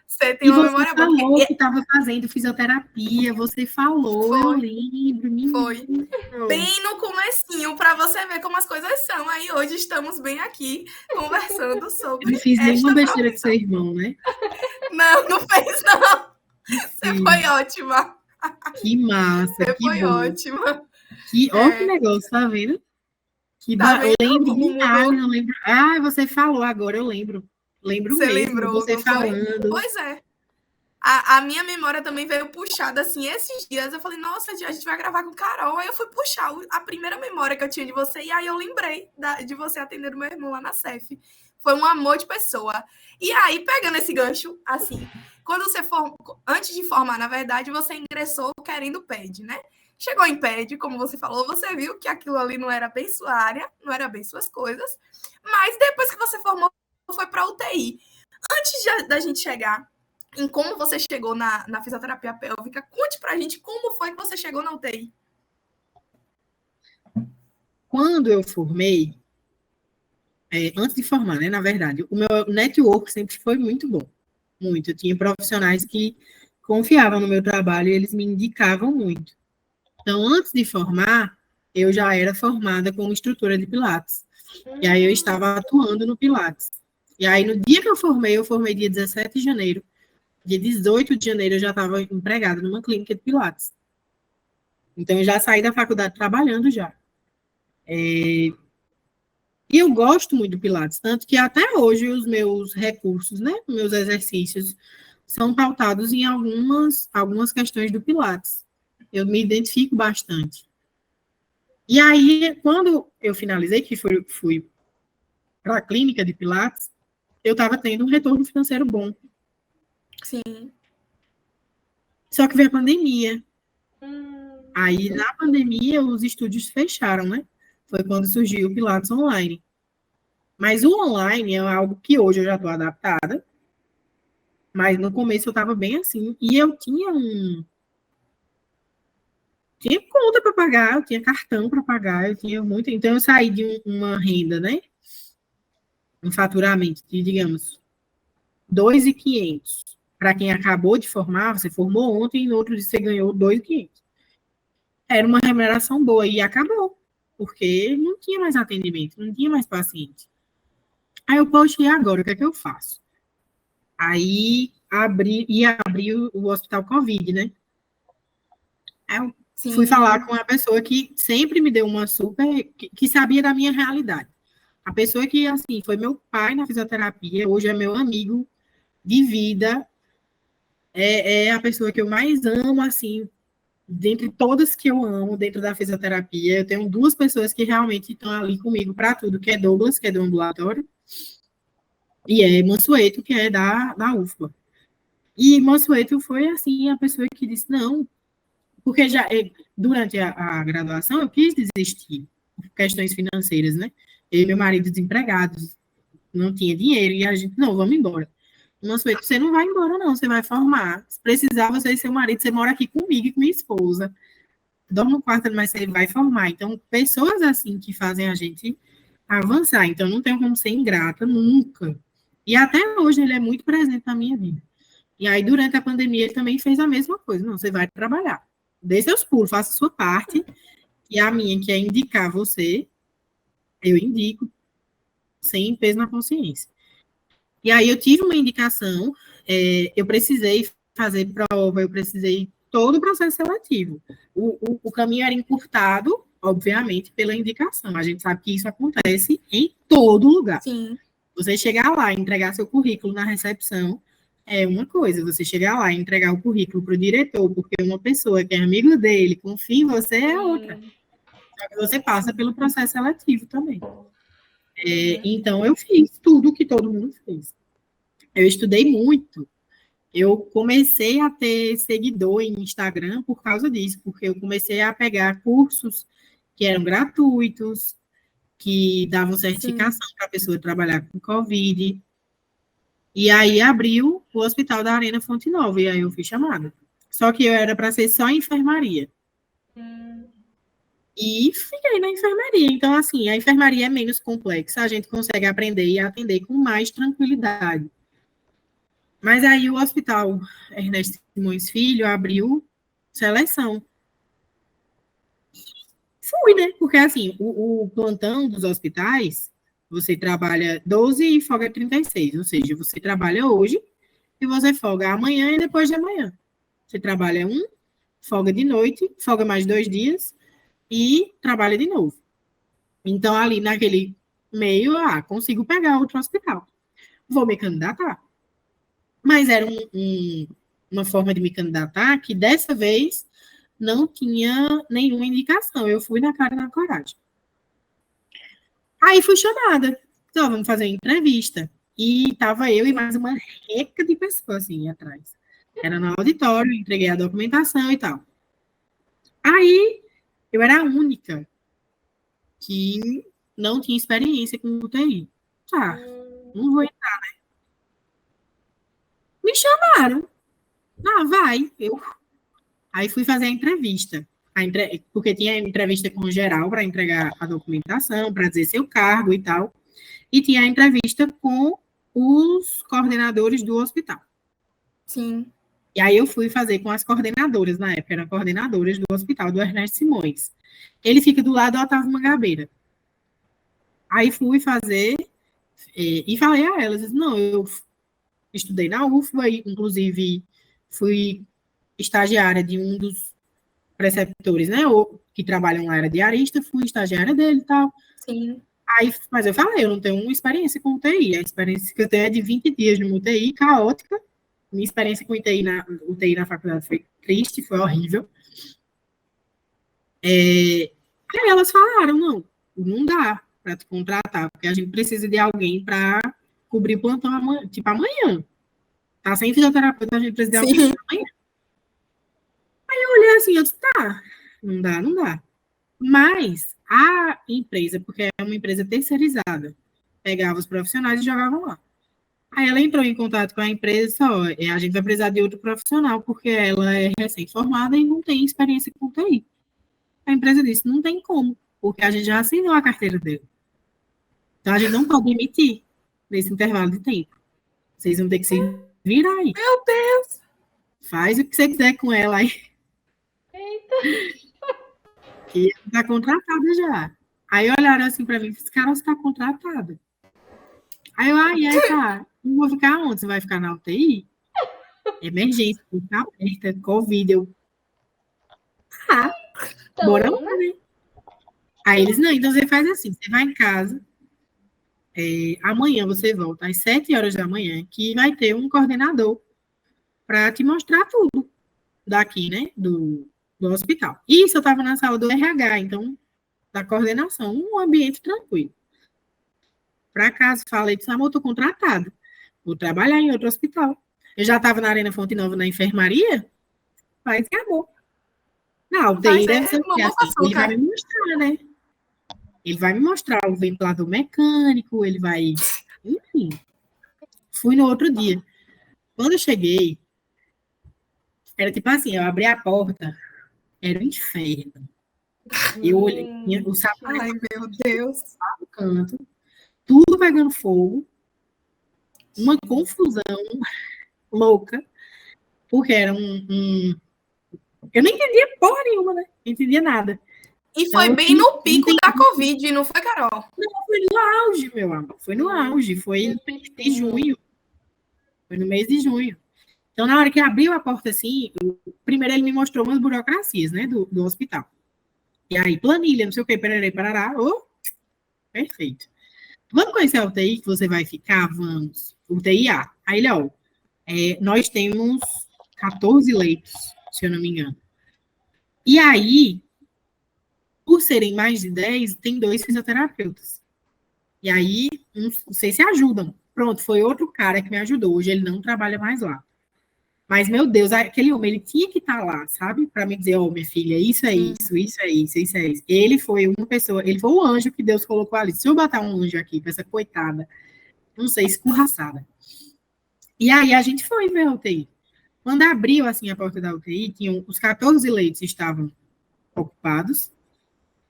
Você tem E uma você memória boa. falou que estava fazendo fisioterapia, você falou, eu Foi, lembro, foi. menino. Bem no comecinho, para você ver como as coisas são. Aí hoje estamos bem aqui conversando Eu não sobre fiz nenhuma esta besteira com seu profissão. irmão, né? Não, não fez não. Você Sim, foi ótima. que massa, Você que foi bom. ótima. Ó, que É, negócio, tá vendo? tá Eu vendo lembro como de imagem, mudou? eu lembro. Ah, você falou agora, eu lembro. Lembro Você mesmo, lembrou, você não foi? falando. Pois é. A minha memória também veio puxada assim esses dias. Eu falei, nossa, a gente vai gravar com Carol. Aí eu fui puxar a primeira memória que eu tinha de você. E aí eu lembrei de você atendendo meu irmão lá na CEF. Foi um amor de pessoa. E aí, pegando esse gancho, assim, quando você antes de formar, na verdade, você ingressou querendo PED, né? Chegou em PED, como você falou, você viu que aquilo ali não era bem sua área, não era bem suas coisas. Mas depois que você formou, foi para UTI. Antes da gente chegar em como você chegou na fisioterapia pélvica, conte pra gente como foi que você chegou na UTI. Quando eu formei, antes de formar, né, na verdade, o meu network sempre foi muito bom. Muito. Eu tinha profissionais que confiavam no meu trabalho e eles me indicavam muito. Então, antes de formar, eu já era formada como instrutora de Pilates. E aí eu estava atuando no Pilates. E aí, no dia que eu formei dia 17 de janeiro. Dia 18 de janeiro, eu já estava empregada numa clínica de Pilates. Então, eu já saí da faculdade trabalhando já. E eu gosto muito do Pilates, tanto que até hoje os meus recursos, né, meus exercícios, são pautados em algumas questões do Pilates. Eu me identifico bastante. E aí, quando eu finalizei, que fui para a clínica de Pilates, eu estava tendo um retorno financeiro bom. Sim. Só que veio a pandemia. Aí, na pandemia, os estúdios fecharam, né? Foi quando surgiu o Pilates online. Mas o online é algo que hoje eu já estou adaptada, mas no começo eu estava bem assim. E eu tinha conta para pagar, eu tinha cartão para pagar, eu tinha muito. Então, eu saí de uma renda, né? Um faturamento de, digamos, 2.500. Para quem acabou de formar, você formou ontem e no outro dia você ganhou 2.500. Era uma remuneração boa e acabou, porque não tinha mais atendimento, não tinha mais paciente. Aí eu, poxa, e agora? O que é que eu faço? Aí ia abrir o hospital Covid, né? Aí eu fui Sim. falar com a pessoa que sempre me deu uma super, que sabia da minha realidade. A pessoa que, assim, foi meu pai na fisioterapia, hoje é meu amigo de vida, é a pessoa que eu mais amo, assim, dentre todas que eu amo dentro da fisioterapia. Eu tenho duas pessoas que realmente estão ali comigo para tudo, que é Douglas, que é do ambulatório, e é Mansueto, que é da UFBA. E Mansueto foi, assim, a pessoa que disse, não, porque já durante a graduação eu quis desistir, por questões financeiras, né? Eu e meu marido desempregados, não tinha dinheiro, e a gente, não, vamos embora. Mansueto, você não vai embora, não, você vai formar. Se precisar, você e seu marido, você mora aqui comigo e com minha esposa. Dorme no quarto, mas você vai formar. Então, pessoas assim que fazem a gente avançar. Então, não tenho como ser ingrata nunca. E até hoje ele é muito presente na minha vida. E aí, durante a pandemia, ele também fez a mesma coisa. Não, você vai trabalhar. Dê seus pulos, faça a sua parte. E a minha, que é indicar você, eu indico, sem peso na consciência. E aí, eu tive uma indicação, eu precisei fazer prova, eu precisei todo o processo seletivo. O caminho era encurtado, obviamente, pela indicação. A gente sabe que isso acontece em todo lugar. Sim. Você chegar lá e entregar seu currículo na recepção é uma coisa, você chegar lá e entregar o currículo para o diretor, porque uma pessoa que é amigo dele, confia em você, é outra. Só que você passa pelo processo seletivo também. Então, eu fiz tudo o que todo mundo fez. Eu estudei muito. Eu comecei a ter seguidor em Instagram por causa disso, porque eu comecei a pegar cursos que eram gratuitos, que davam certificação para a pessoa trabalhar com Covid. E aí abriu o Hospital da Arena Fonte Nova, e aí eu fui chamada. Só que eu era para ser só enfermaria. E fiquei na enfermaria. Então, assim, a enfermaria é menos complexa, a gente consegue aprender e atender com mais tranquilidade. Mas aí o Hospital Ernesto Simões Filho abriu seleção. Fui, né? Porque, assim, o plantão dos hospitais, você trabalha 12 e folga 36. Ou seja, você trabalha hoje e você folga amanhã e depois de amanhã. Você trabalha folga de noite, folga mais 2 dias e trabalha de novo. Então, ali naquele meio, consigo pegar outro hospital. Vou me candidatar. Mas era uma forma de me candidatar que, dessa vez, não tinha nenhuma indicação. Eu fui na cara e na coragem. Aí fui chamada. Então, vamos fazer uma entrevista. E tava eu e mais uma reca de pessoas, assim, atrás. Era no auditório, entreguei a documentação e tal. Aí, eu era a única que não tinha experiência com UTI. Tá, não vou entrar, né? Me chamaram. Vai. Aí fui fazer a entrevista. Porque tinha entrevista com o geral para entregar a documentação, para dizer seu cargo e tal. E tinha a entrevista com os coordenadores do hospital. Sim. E aí eu fui fazer com as coordenadoras, na época, eram coordenadoras do hospital do Ernesto Simões. Ele fica do lado do Otávio Mangabeira. Aí fui fazer e falei a elas, não, eu estudei na UFBA, inclusive fui estagiária de um dos preceptores, né, que trabalham lá, era diarista, fui estagiária dele e tal. Sim. Aí, mas eu falei, eu não tenho uma experiência com UTI, a experiência que eu tenho é de 20 dias no UTI, caótica. Minha experiência com UTI na faculdade foi triste, foi horrível. Aí elas falaram, não dá para te contratar, porque a gente precisa de alguém para cobrir plantão amanhã, tipo amanhã. Tá sem fisioterapeuta, a gente precisa de alguém para amanhã. Aí eu olhei assim, eu disse, tá, não dá. Mas a empresa, porque é uma empresa terceirizada, pegava os profissionais e jogavam lá. Aí ela entrou em contato com a empresa e disse, a gente vai precisar de outro profissional, porque ela é recém-formada e não tem experiência com TI. A empresa disse, não tem como, porque a gente já assinou a carteira dele. Então a gente não pode emitir nesse intervalo de tempo. Vocês vão ter que se virar aí. Meu Deus! Faz o que você quiser com ela aí. Eita! Que ela está contratada já. Aí olharam assim para mim e disse, cara, você está contratada. Aí eu, tá. Não vou ficar onde? Você vai ficar na UTI? Emergência, ficar aberta, Covid. Bora lá, né? Aí eles, não, então você faz assim, você vai em casa, amanhã você volta às 7 horas da manhã, que vai ter um coordenador para te mostrar tudo daqui, né, do hospital. Isso eu estava na sala do RH, então, da coordenação, um ambiente tranquilo. Para casa, falei, disse, amor, estou contratada, vou trabalhar em outro hospital. Eu já estava na Arena Fonte Nova, na enfermaria, mas acabou. Não, UTI deve ser o quê? Assim, ele vai me mostrar, né? Ele vai me mostrar o ventilador mecânico, ele vai... Enfim. Fui no outro dia. Quando eu cheguei, era tipo assim, eu abri a porta, era um inferno. Eu olhei, o sapato... Ai, meu Deus. No canto, tudo pegando fogo, uma confusão louca, porque era eu não entendia porra nenhuma, né? Não entendia nada. E foi então, bem no pico da Covid, não foi, Carol? Não, foi no auge, meu amor. Foi no auge. Foi no mês de junho. Foi no mês de junho. Então, na hora que abriu a porta assim, primeiro ele me mostrou umas burocracias, né, do hospital. E aí, planilha, não sei o que, pererei, parará. Perfeito. Vamos conhecer a UTI que você vai ficar? Vamos. UTI A. Aí ele, nós temos 14 leitos, se eu não me engano. E aí, por serem mais de 10, tem 2 fisioterapeutas. E aí, vocês se ajudam. Pronto, foi outro cara que me ajudou. Hoje ele não trabalha mais lá. Mas, meu Deus, aquele homem, ele tinha que estar lá, sabe? Para me dizer, minha filha, isso é isso, isso é isso, isso é isso. Ele foi uma pessoa, ele foi o anjo que Deus colocou ali. Se eu botar um anjo aqui para essa coitada, não sei, escorraçada. E aí a gente foi ver a UTI. Quando abriu, assim, a porta da UTI, os 14 leitos estavam ocupados.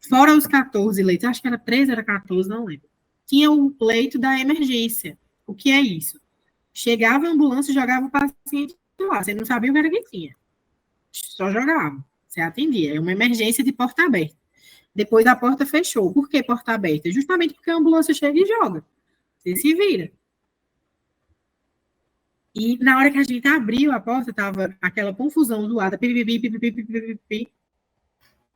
Fora os 14 leitos, acho que era 13, era 14, não lembro. Tinha o leito da emergência. O que é isso? Chegava a ambulância e jogava o paciente lá. Você não sabia o que era que tinha. Só jogava. Você atendia. É uma emergência de porta aberta. Depois a porta fechou. Por que porta aberta? Justamente porque a ambulância chega e joga. Você se vira. E na hora que a gente abriu a porta, tava aquela confusão zoada. Pipipi, pipipi, pipipi.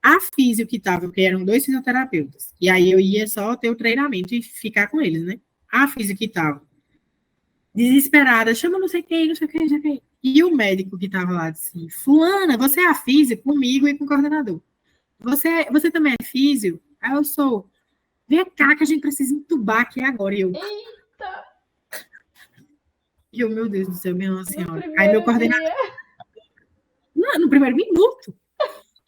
A físio que tava, porque eram 2 fisioterapeutas. E aí eu ia só ter o treinamento e ficar com eles, né? A físio que tava desesperada, chama não sei quem, não sei quem, não sei quem. E o médico que estava lá disse, fulana, você é a físio comigo e com o coordenador. Você também é físio? Aí eu sou. Vem cá que a gente precisa entubar aqui agora. Eita! E eu, meu Deus do céu, minha senhora. No Aí meu primeiro coordenador... dia. Não, no primeiro minuto.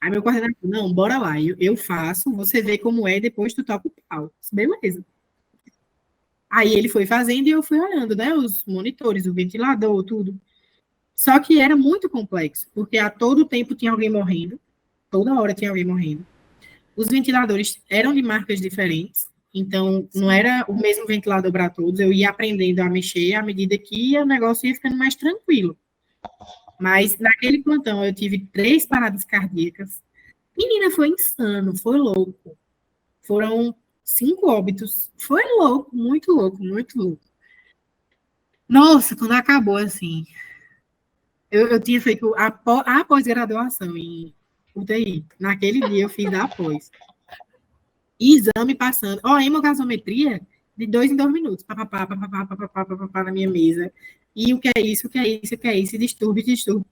Aí meu coordenador, não, bora lá. Eu faço, você vê como é, depois tu toca o pau. Beleza. Aí ele foi fazendo e eu fui olhando, né? Os monitores, o ventilador, tudo. Só que era muito complexo, porque a todo tempo tinha alguém morrendo, toda hora tinha alguém morrendo. Os ventiladores eram de marcas diferentes, então não era o mesmo ventilador para todos. Eu ia aprendendo a mexer à medida que o negócio ia ficando mais tranquilo. Mas naquele plantão eu tive 3 paradas cardíacas. Menina, foi insano, foi louco. Foram 5 óbitos. Foi louco, muito louco, muito louco. Nossa, quando acabou assim, eu tinha feito a pós-graduação em UTI. Naquele dia eu fiz a pós. Exame passando. Ó, hemogasometria de 2 em 2 minutos. Papapá, papapá, papapá, papapá na minha mesa. E o que é isso, o que é isso, o que é isso, distúrbio, distúrbio.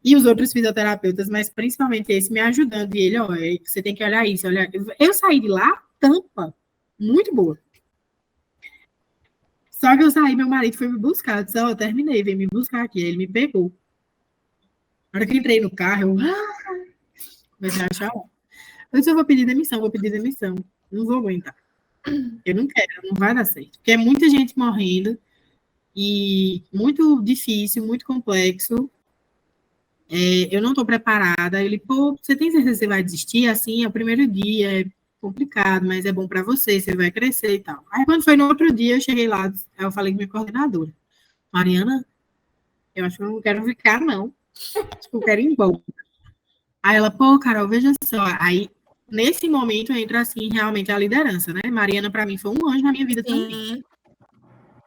E os outros fisioterapeutas, mas principalmente esse me ajudando. E ele, ó, você tem que olhar isso, olhar. Eu saí de lá, tampa, muito boa. Só que eu saí, meu marido foi me buscar. Eu disse, ó, eu terminei, vem me buscar aqui. Aí ele me pegou. Na hora que eu entrei no carro, eu comecei a achar. Eu disse, eu vou pedir demissão, vou pedir demissão. Não vou aguentar. Eu não quero, não vai dar certo. Porque é muita gente morrendo e muito difícil, muito complexo. Eu não estou preparada. Ele, pô, você tem certeza que você vai desistir? Assim, é o primeiro dia, é complicado, mas é bom para você, você vai crescer e tal. Aí, quando foi no outro dia, eu cheguei lá, aí eu falei com minha coordenadora, Mariana, eu acho que eu não quero ficar, não. Tipo, eu quero ir embora. Aí ela, pô, Carol, veja só. Aí, nesse momento, entra, assim, realmente a liderança, né? Mariana, para mim, foi um anjo na minha vida também.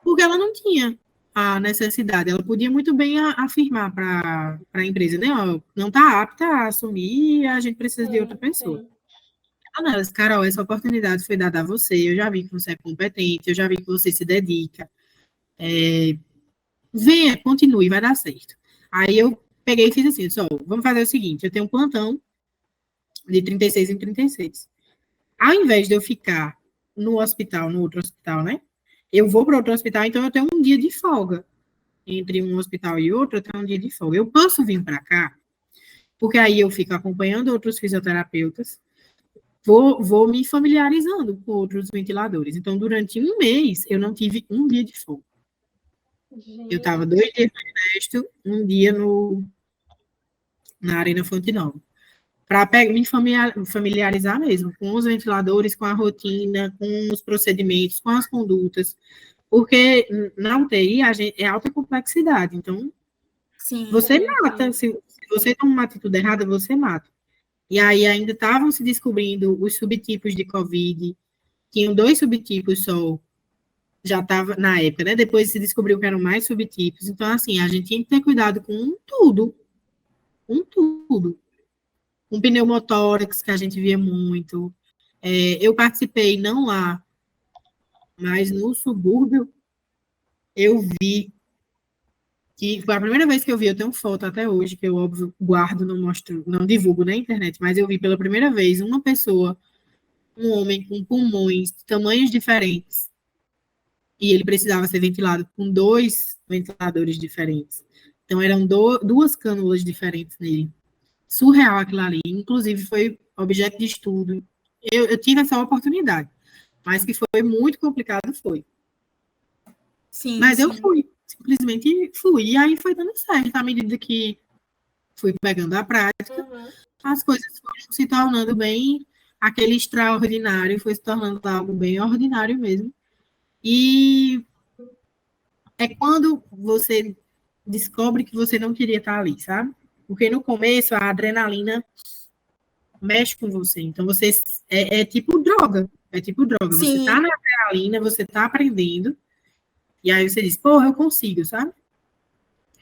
Porque ela não tinha a necessidade. Ela podia muito bem afirmar para a empresa, né? Ó, não está apta a assumir, a gente precisa de outra pessoa. Sim. Ela, não, Carol, essa oportunidade foi dada a você, eu já vi que você é competente, eu já vi que você se dedica. Venha, continue, vai dar certo. Aí eu peguei e fiz assim, só, vamos fazer o seguinte, eu tenho um plantão de 36 em 36. Ao invés de eu ficar no hospital, no outro hospital, né? Eu vou para outro hospital, então eu tenho um dia de folga. Entre um hospital e outro, eu tenho um dia de folga. Eu posso vir para cá, porque aí eu fico acompanhando outros fisioterapeutas, vou me familiarizando com outros ventiladores. Então, durante um mês, eu não tive um dia de folga. Eu estava 2 dias no Ernesto, um dia na Arena Fonte Nova. Para me familiarizar mesmo com os ventiladores, com a rotina, com os procedimentos, com as condutas. Porque na UTI é alta complexidade. Então, você mata. Se você toma uma atitude errada, você mata. E aí ainda estavam se descobrindo os subtipos de Covid. Tinham 2 subtipos só. Já estava na época, né? Depois se descobriu que eram mais subtipos. Então, assim, a gente tinha que ter cuidado com tudo. Com tudo. Um pneumotórax, que a gente via muito. Eu participei, não lá, mas no subúrbio, eu vi que foi a primeira vez que eu vi, eu tenho foto até hoje, que eu, óbvio, guardo, não mostro, não divulgo na internet, mas eu vi pela primeira vez uma pessoa, um homem com pulmões de tamanhos diferentes, e ele precisava ser ventilado com 2 ventiladores diferentes. Então, eram 2 cânulas diferentes nele. Surreal aquilo ali. Inclusive, foi objeto de estudo. Eu tive essa oportunidade, mas que foi muito complicado, foi. Sim, mas sim. eu fui, simplesmente fui. E aí foi dando certo, à medida que fui pegando a prática, as coisas foram se tornando bem, aquele extraordinário foi se tornando algo bem ordinário mesmo. E é quando você descobre que você não queria estar ali, sabe? Porque no começo a adrenalina mexe com você. Então você é tipo droga. É tipo droga. Você tá Sim, na adrenalina, você tá aprendendo, e aí você diz, porra, eu consigo, sabe?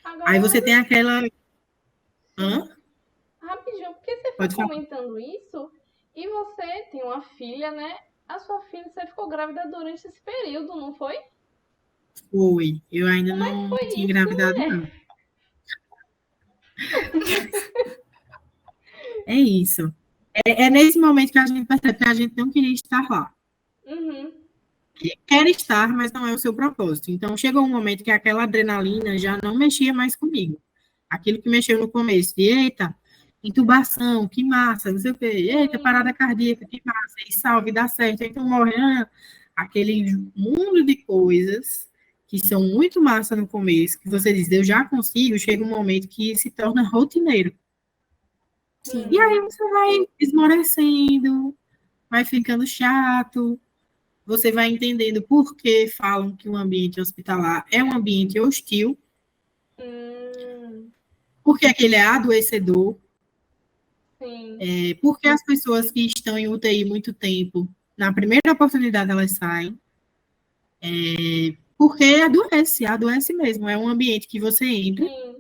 Aí Agora, você tem aquela. Hã? rapidinho, porque você foi Pode falar. comentando isso e você tem uma filha, né? A sua filha, você ficou grávida durante esse período, não foi? Foi. Eu ainda Como é que não foi tinha isso, engravidado, mulher? não. É isso. É nesse momento que a gente percebe que a gente não queria estar lá. Uhum. Quer estar, mas não é o seu propósito. Então, chegou um momento que aquela adrenalina já não mexia mais comigo. Aquilo que mexeu no começo, de eita, intubação, que massa, não sei o quê, eita, parada cardíaca, que massa, e salve, dá certo, então morre, aquele mundo de coisas que são muito massa no começo, que você diz, eu já consigo, chega um momento que se torna rotineiro. E sim, aí você vai esmorecendo, vai ficando chato, você vai entendendo por que falam que o ambiente hospitalar é um ambiente hostil, Hum, porque aquele é adoecedor, sim. porque as pessoas que estão em UTI muito tempo, na primeira oportunidade elas saem, porque adoece mesmo. É um ambiente que você entra, Sim.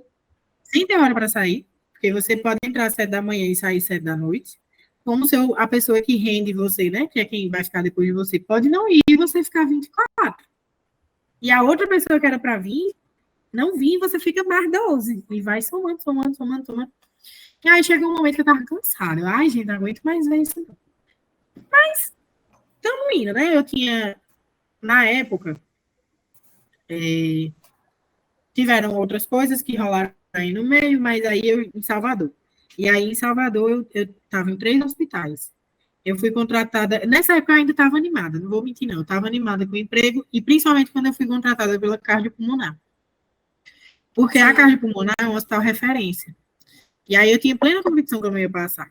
sem ter hora para sair, porque você pode entrar às 7 da manhã e sair 7 da noite, como se a pessoa que rende você, né, que é quem vai ficar depois de você, pode não ir e você ficar 24. E a outra pessoa que era para vir, não vir, você fica mais 12. E vai somando, somando, somando, somando. E aí chegou um momento que eu tava cansada. Eu, ai, gente, não aguento mais ver isso. Tamo indo, né? Eu tinha, na época, tiveram outras coisas que rolaram aí no meio, mas aí eu em Salvador. E aí em Salvador eu estava em 3 hospitais. Eu fui contratada, nessa época eu ainda estava animada, não vou mentir não, eu estava animada com o emprego, e principalmente quando eu fui contratada pela cardiopulmonar. Porque a sim, cardiopulmonar é um hospital referência. E aí eu tinha plena convicção que eu não ia passar.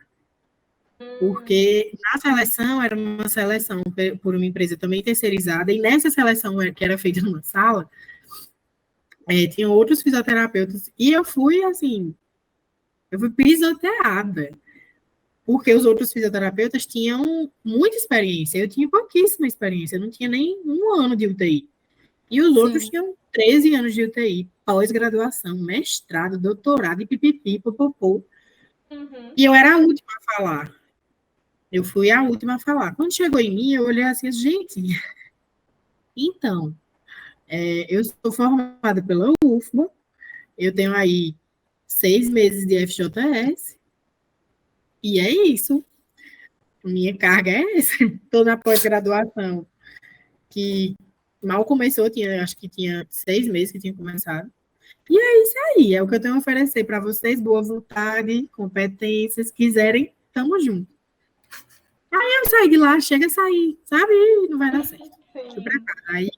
Hum, Porque na seleção, era uma seleção por uma empresa também terceirizada, e nessa seleção que era feita numa sala, tinham outros fisioterapeutas, e eu fui, assim, eu fui pisoteada, porque os outros fisioterapeutas tinham muita experiência, eu tinha pouquíssima experiência, eu não tinha nem 1 ano de UTI. E os outros sim. tinham 13 anos de UTI, pós-graduação, mestrado, doutorado, e pipipi, popopô. uhum. E eu era a última a falar. Eu fui a última a falar. Quando chegou em mim, eu olhei assim, gente, então, eu sou formada pela UFBA, eu tenho aí 6 meses de FJS, e é isso. Minha carga é essa. Estou na pós-graduação, que mal começou, acho que tinha 6 meses que tinha começado. E é isso aí, é o que eu tenho a oferecer para vocês, boa vontade, competências, quiserem, tamo junto. Aí eu saí de lá, chega a sair, sabe? Não vai dar certo. Fui pra Sim. casa. Aí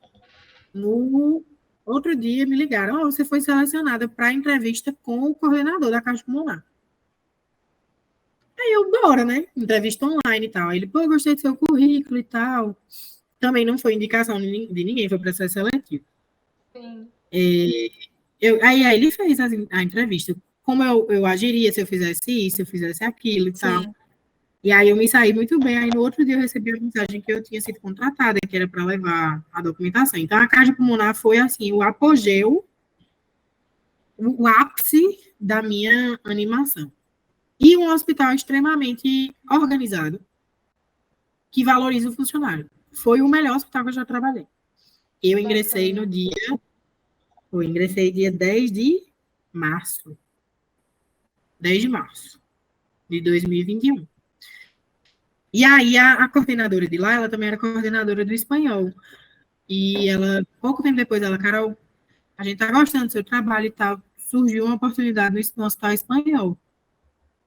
no outro dia me ligaram, oh, você foi selecionada para entrevista com o coordenador da Caixa Comunal. Aí eu, bora, né? Entrevista online e tal. Aí ele, pô, gostei do seu currículo e tal. Também não foi indicação de ninguém, foi processo seletivo. Sim. Aí ele fez a entrevista. Como eu agiria se eu fizesse isso, se eu fizesse aquilo e tal. Sim. E aí eu me saí muito bem. Aí no outro dia eu recebi a mensagem que eu tinha sido contratada, que era para levar a documentação. Então a Caixa Pulmonar foi assim, o apogeu, o ápice da minha animação. E um hospital extremamente organizado, que valoriza o funcionário. Foi o melhor hospital que eu já trabalhei. Eu ingressei no Bacana. dia, ingressei dia 10 de março. 10 de março de 2021. E aí a coordenadora de lá, ela também era coordenadora do espanhol. E ela, pouco tempo depois, ela, Carol, a gente tá gostando do seu trabalho e tal. Surgiu uma oportunidade no hospital espanhol.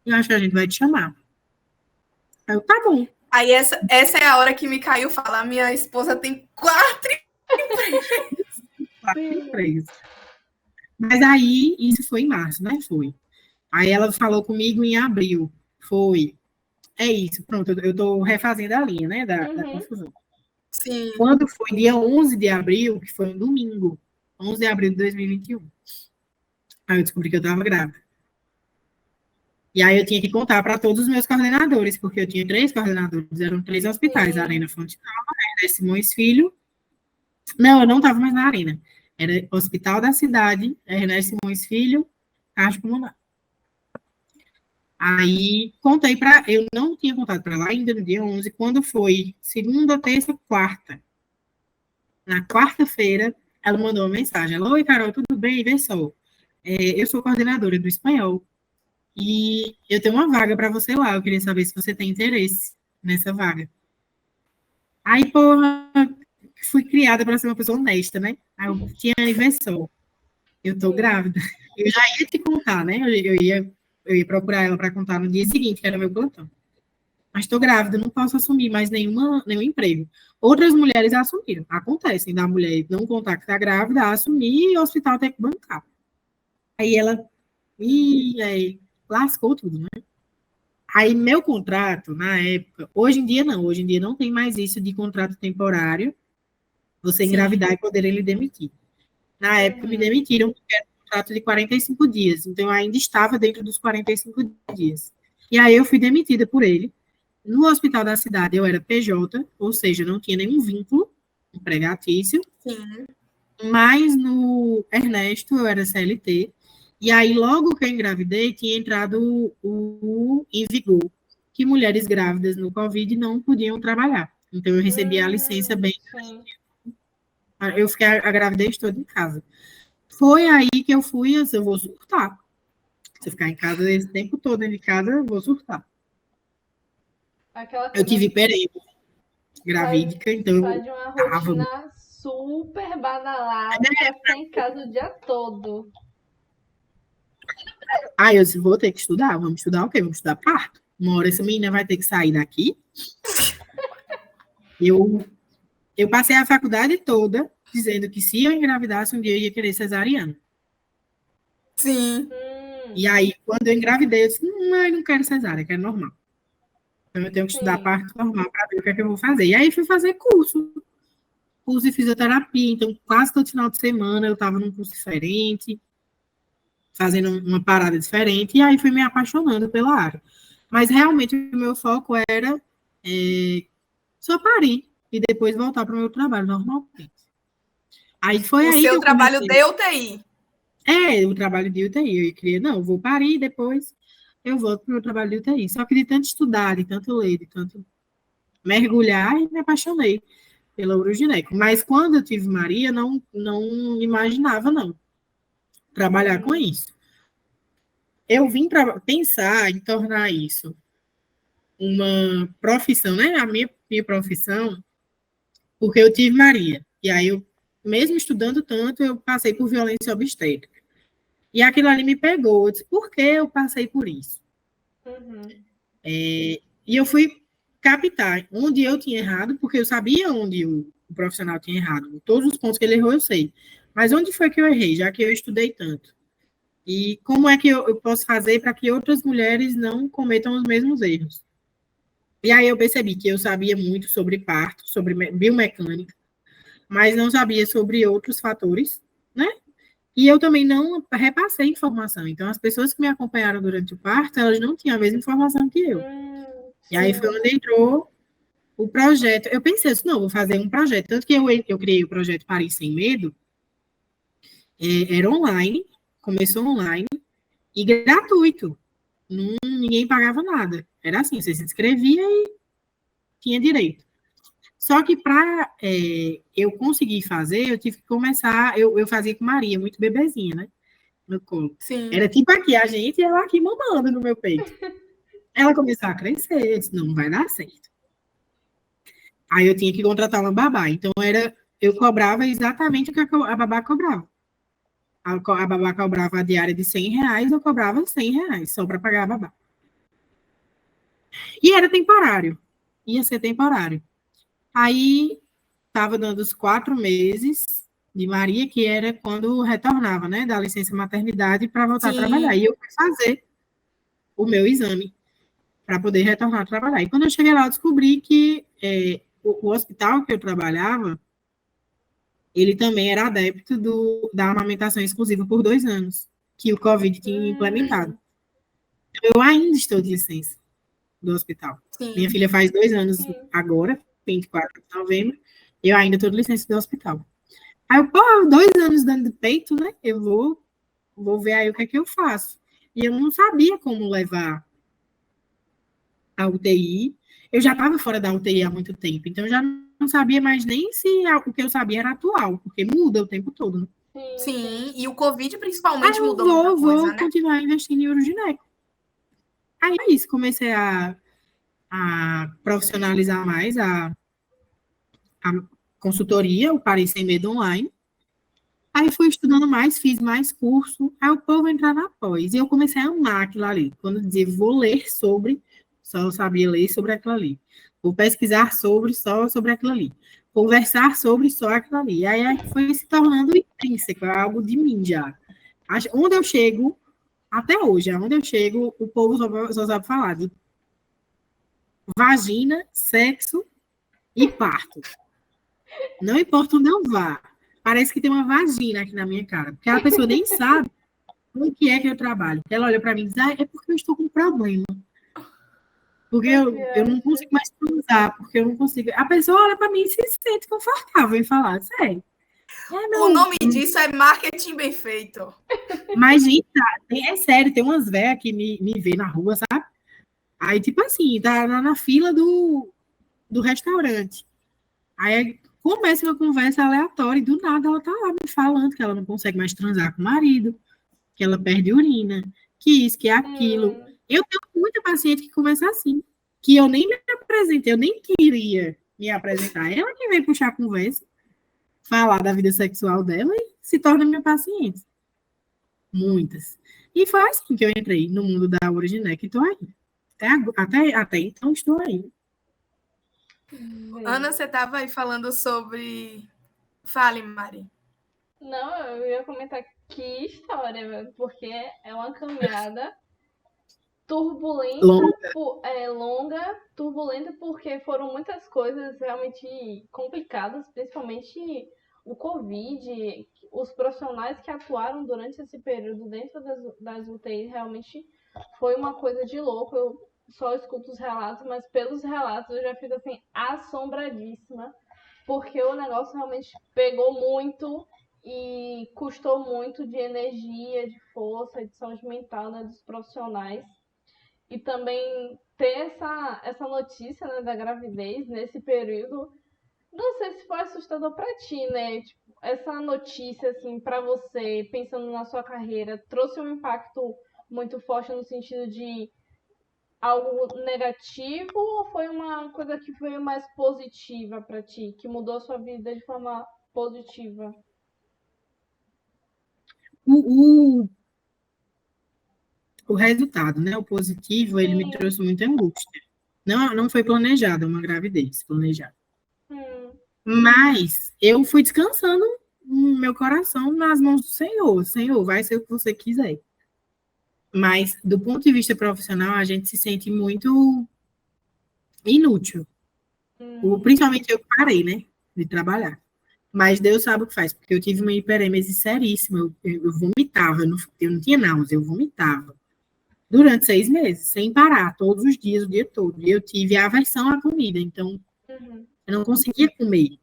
E eu acho que a gente vai te chamar. Aí eu, tá bom. Aí essa é a hora que me caiu falar, minha esposa tem 4 Sim. Mas aí, isso foi em março, né? Foi. Aí ela falou comigo em abril. Foi. É isso, pronto, eu estou refazendo a linha, né, da Uhum. confusão. Sim, Quando foi dia 11 de abril, que foi um domingo, 11 de abril de 2021. Aí eu descobri que eu estava grávida. E aí eu tinha que contar para todos os meus coordenadores, porque eu tinha 3 coordenadores, eram 3 hospitais, Sim. Arena Fonte Nova, Ernest Simões Filho. Não, eu não estava mais na Arena. Era Hospital da Cidade, Ernest Simões Filho, Caixa Comunal. Aí contei para. Eu não tinha contado para ela ainda no dia 11, quando foi segunda, terça, quarta. Na quarta-feira, ela mandou uma mensagem. Ela, oi, Carol, tudo bem? Vê só. Eu sou coordenadora do espanhol e eu tenho uma vaga para você lá. Eu queria saber se você tem interesse nessa vaga. Aí, porra, fui criada para ser uma pessoa honesta, né? Aí eu tinha aniversário. Eu tô grávida. Eu já ia te contar, né? Eu ia procurar ela para contar no dia seguinte, que era meu plantão. Mas estou grávida, não posso assumir mais nenhum emprego. Outras mulheres assumiram. Acontece, da mulher não contar que está grávida, assumir e o hospital tem que bancar. Aí ela, aí lascou tudo, né? Aí meu contrato, na época, hoje em dia não tem mais isso de contrato temporário, você engravidar e poderem lhe demitir. Na época me demitiram porque era um contrato de 45 dias, então eu ainda estava dentro dos 45 dias. E aí eu fui demitida por ele. No hospital da cidade eu era PJ, ou seja, não tinha nenhum vínculo empregatício. Sim. Mas no Ernesto eu era CLT. E aí, logo que eu engravidei, tinha entrado em vigor que mulheres grávidas no Covid não podiam trabalhar. Então, eu recebi a licença bem. Sim. Eu fiquei a gravidez toda em casa. Foi aí que eu fui, eu vou surtar. Se eu ficar em casa esse tempo todo dentro de casa, eu vou surtar. Aquela Eu coisa, tive hiperêmia gravídica, então sai eu de uma tava. rotina super badalada pra ficar em casa o dia todo. Aí eu disse, vou ter que estudar. Vamos estudar o quê? Vamos estudar parto. Uma hora essa menina vai ter que sair daqui. Eu passei a faculdade toda dizendo que se eu engravidasse, um dia eu ia querer cesariana. Sim. E aí, quando eu engravidei, eu disse, não quero cesárea, quero normal. Então, eu tenho que estudar parto normal para ver o que é que eu vou fazer. E aí, fui fazer curso de fisioterapia. Então, quase todo final de semana, eu estava num curso diferente, fazendo uma parada diferente. E aí, fui me apaixonando pela área. Mas, realmente, o meu foco era só parir e depois voltar para o meu trabalho normalmente. Aí foi O aí que seu eu trabalho comecei. de UTI. O trabalho de UTI. Eu queria, não, eu vou parir e depois eu volto para o meu trabalho de UTI. Só que de tanto estudar, de tanto ler, de tanto mergulhar, eu me apaixonei pela urogineco. Mas quando eu tive Maria, não imaginava, não, trabalhar com isso. Eu vim para pensar em tornar isso uma profissão, né? A minha profissão, porque eu tive Maria. E aí, mesmo estudando tanto, eu passei por violência obstétrica. E aquilo ali me pegou. Eu disse, por que eu passei por isso? E eu fui captar onde eu tinha errado, porque eu sabia onde o profissional tinha errado. Todos os pontos que ele errou, eu sei. Mas onde foi que eu errei, já que eu estudei tanto? E como é que eu posso fazer para que outras mulheres não cometam os mesmos erros? E aí eu percebi que eu sabia muito sobre parto, sobre biomecânica, mas não sabia sobre outros fatores, né? E eu também não repassei informação. Então, as pessoas que me acompanharam durante o parto, elas não tinham a mesma informação que eu. E aí foi onde entrou o projeto. Eu pensei assim, não, vou fazer um projeto. Tanto que eu criei o projeto Paris Sem Medo. Era online, começou online e gratuito. Ninguém pagava nada. Era assim, você se inscrevia e tinha direito. Só que para eu conseguir fazer, eu tive que começar. Eu fazia com Maria, muito bebezinha, né? No colo. Sim. Era tipo aqui, a gente, e ela aqui mamando no meu peito. Ela começou a crescer, eu disse, não vai dar certo. Aí eu tinha que contratar uma babá. Então, eu cobrava exatamente o que a babá cobrava. A babá cobrava a diária de R$100, eu cobrava R$100, só para pagar a babá. E era temporário. Ia ser temporário. Aí, estava dando os 4 meses de Maria, que era quando retornava, né, da licença maternidade para voltar a trabalhar. E eu fui fazer o meu exame para poder retornar a trabalhar. E quando eu cheguei lá, eu descobri que o hospital que eu trabalhava, ele também era adepto da amamentação exclusiva por 2 anos, que o Covid tinha implementado. Eu ainda estou de licença do hospital. Sim. Minha filha faz 2 anos agora, 24 de novembro, e eu ainda estou de licença do hospital. Aí eu, 2 anos dando de peito, né? Eu vou ver aí o que é que eu faço. E eu não sabia como levar a UTI. Eu já estava fora da UTI há muito tempo, então eu já não sabia mais nem se o que eu sabia era atual, porque muda o tempo todo, né? Sim, e o Covid principalmente mudou muita coisa, vou né? continuar investindo em urogineco. Aí é isso, comecei a profissionalizar mais a consultoria, o Paris Sem Medo online. Aí fui estudando mais, fiz mais curso, aí o povo entrar na pós. E eu comecei a amar aquilo ali. Quando eu dizia, vou ler sobre, só eu sabia ler sobre aquilo ali. Vou pesquisar sobre, só sobre aquilo ali. Conversar sobre só aquilo ali. Aí foi se tornando intrínseco, é algo de mim já. Onde eu chego, até hoje, onde eu chego, o povo só sabe falar de vagina, sexo e parto. Não importa onde eu vá. Parece que tem uma vagina aqui na minha cara, porque a pessoa nem sabe o que é que eu trabalho. Ela olha para mim e diz, é porque eu estou com problema. Porque eu não consigo mais transar, porque eu não consigo. A pessoa olha para mim e se sente confortável em falar, sério. O nome disso é marketing bem feito. Mas, gente, é sério, tem umas velhas que me vê na rua, sabe? Aí, tipo assim, tá na fila do restaurante. Aí começa uma conversa aleatória e do nada ela tá lá me falando que ela não consegue mais transar com o marido, que ela perde urina, que isso, que aquilo. Eu tenho muita paciente que começa assim, que eu nem me apresentei, eu nem queria me apresentar. Ela que vem puxar a conversa, falar da vida sexual dela e se torna minha paciente. Muitas. E foi assim que eu entrei no mundo da Originec e estou aí. Até então estou aí. Ana, você estava aí falando sobre... Fale, Mari. Não, eu ia comentar que história, porque é uma caminhada turbulenta, longa, turbulenta, porque foram muitas coisas realmente complicadas, principalmente o Covid, os profissionais que atuaram durante esse período dentro das UTIs, realmente foi uma coisa de louco. Eu só escuto os relatos, mas pelos relatos eu já fico assim, assombradíssima, porque o negócio realmente pegou muito e custou muito de energia, de força, de saúde mental, né, dos profissionais. E também ter essa notícia, né, da gravidez nesse período, não sei se foi assustador para ti, né? Tipo, essa notícia, assim, para você, pensando na sua carreira, trouxe um impacto muito forte no sentido de algo negativo ou foi uma coisa que foi mais positiva para ti, que mudou a sua vida de forma positiva? O resultado, né? O positivo, ele me trouxe muita angústia. Não foi planejada uma gravidez, planejada. Mas eu fui descansando meu coração nas mãos do Senhor. Senhor, vai ser o que você quiser. Mas, do ponto de vista profissional, a gente se sente muito inútil. Principalmente eu parei, né? De trabalhar. Mas Deus sabe o que faz, porque eu tive uma hiperêmese seríssima. Eu vomitava, eu não tinha náusea, eu vomitava. Durante 6 meses, sem parar, todos os dias, o dia todo. E eu tive aversão à comida, então eu não conseguia comer.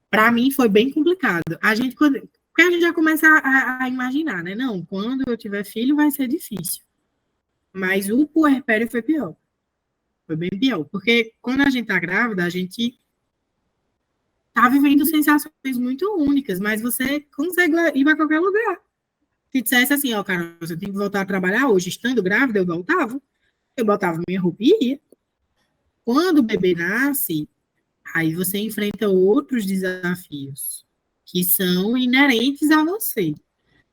Para mim foi bem complicado. Porque a gente já começa a imaginar, né? Não, quando eu tiver filho vai ser difícil. Mas o puerpério foi pior. Foi bem pior. Porque quando a gente tá grávida, a gente tá vivendo sensações muito únicas, mas você consegue ir para qualquer lugar. Se dissesse assim, ó, cara, você tem que voltar a trabalhar hoje, estando grávida, eu voltava. Eu botava minha roupa e ia. Quando o bebê nasce, aí você enfrenta outros desafios que são inerentes a você.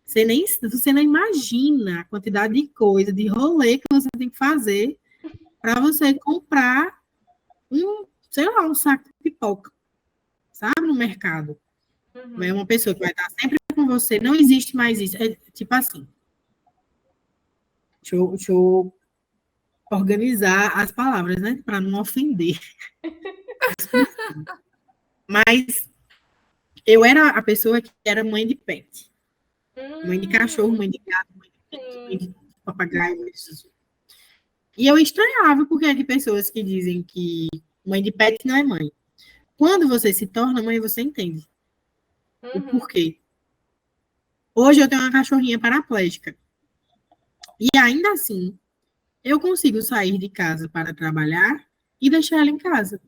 Você não imagina a quantidade de coisa, de rolê que você tem que fazer para você comprar sei lá, um saco de pipoca, sabe, no mercado. É uma pessoa que vai estar sempre com você, não existe mais isso. É tipo assim, deixa eu organizar as palavras, né, para não ofender. Mas eu era a pessoa que era mãe de pet. Mãe de cachorro, mãe de gato, mãe de papagaio. E eu estranhava porque é de pessoas que dizem que mãe de pet não é mãe. Quando você se torna mãe, você entende o porquê. Hoje eu tenho uma cachorrinha paraplégica. E ainda assim, eu consigo sair de casa para trabalhar e deixar ela em casa.